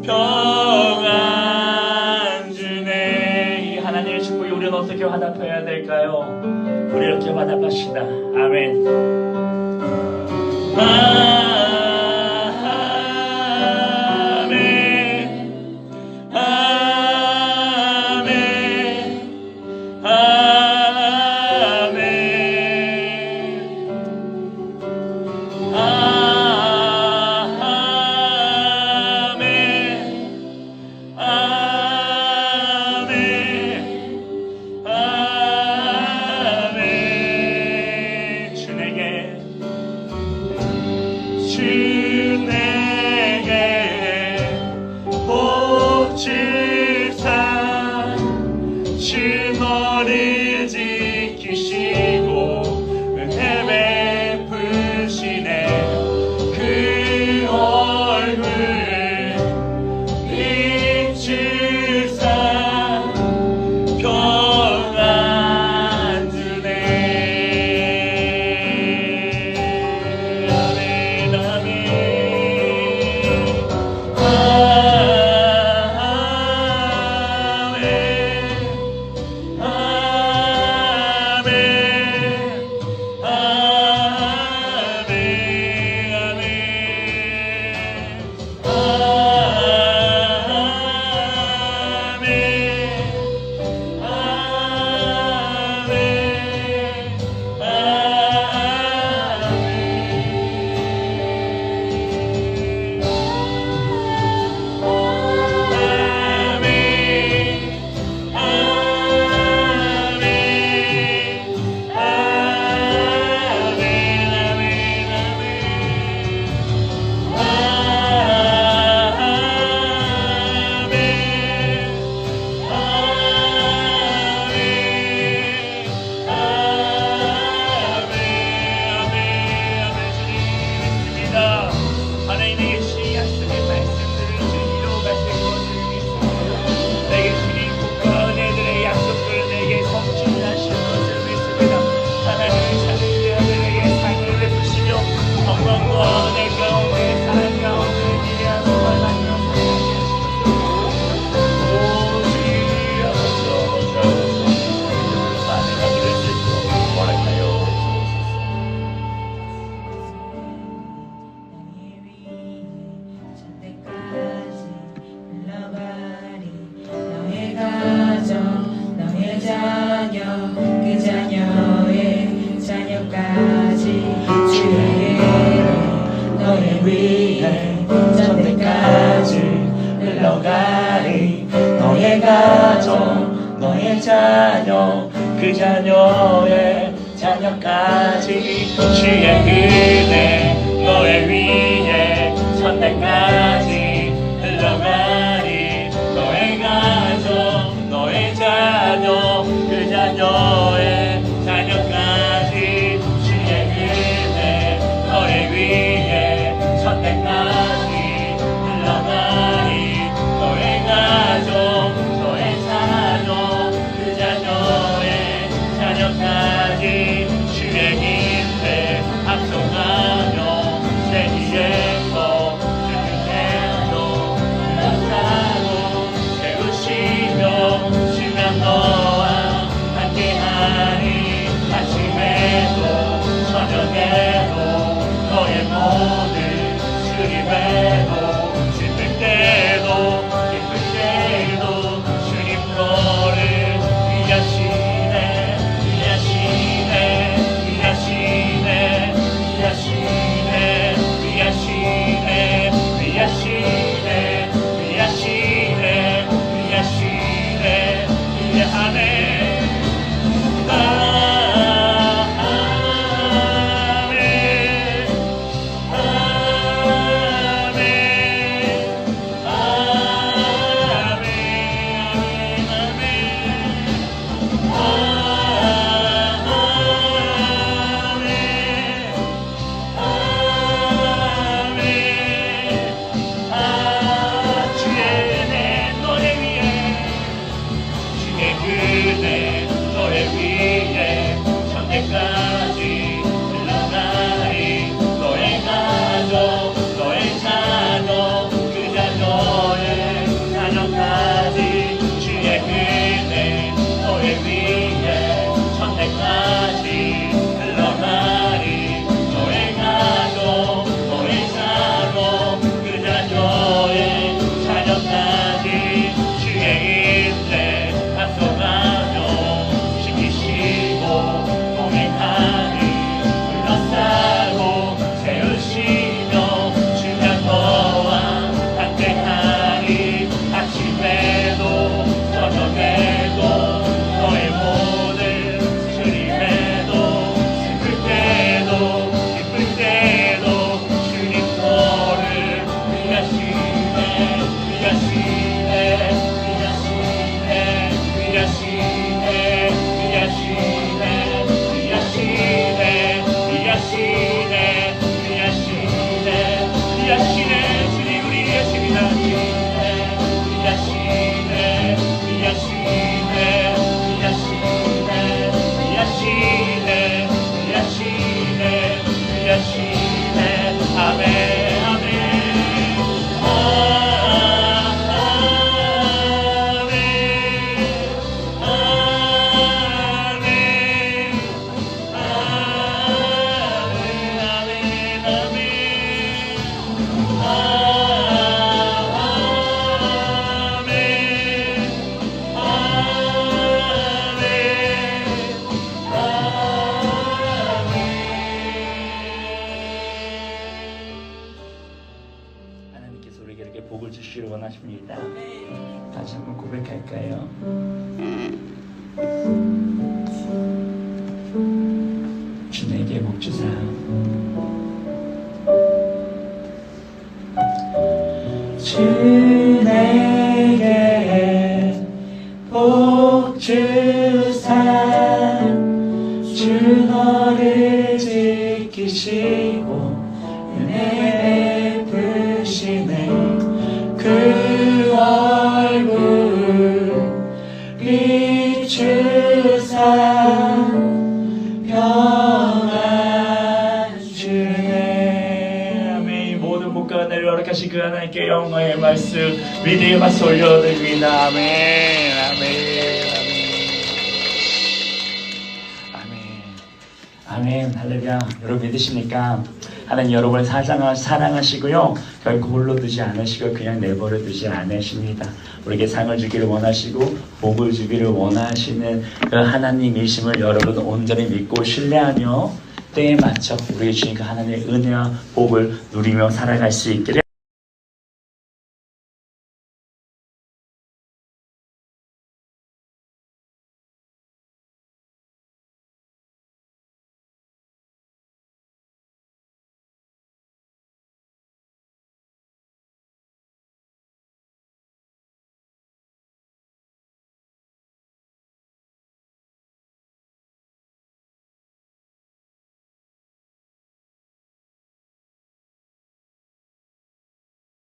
평안 주네. 이 하나님의 축복이 우리는 어떻게 화답해야 될까요? 우리 이렇게 화답합시다. 아멘. 자녀 그 자녀의 자녀까지 주의 은혜 너의 위에 천대까지 흘러가리 너의 가족 너의 자녀 저녁까지 주의 힘에 합성하며 내 뒤에서 주님께로 나타나고 세우시며 주면 너와 함께하니 아침에도 저녁에도 너의 모든 수립에도 슬플 때도 기쁠 때도 주님 너를 위하시네 위하시네 위하시네 위하시네 위하시네 위하시네 위하시네 위하시네 위하네 복을 주시기를 원하십니다. 다시 한번 고백할까요? 주 내게 복 주사. 주 내게 복 주사. 주 너를 지키시고 은혜 베푸시네. 그 얼굴 비추사 평안 주네. 아멘. 모든 목과 내를 허락하신 그 하나님께 영광의 말씀 위대의 말씀 올려드립니다. 아멘. 아멘. 할렐루야. 여러분 믿으십니까? 하나님 여러분을 사랑하시고요. 결코 홀로 두지 않으시고 그냥 내버려 두지 않으십니다. 우리에게 상을 주기를 원하시고 복을 주기를 원하시는 그 하나님이심을 여러분 온전히 믿고 신뢰하며 때에 맞춰 우리의 주님 그 하나님의 은혜와 복을 누리며 살아갈 수 있기를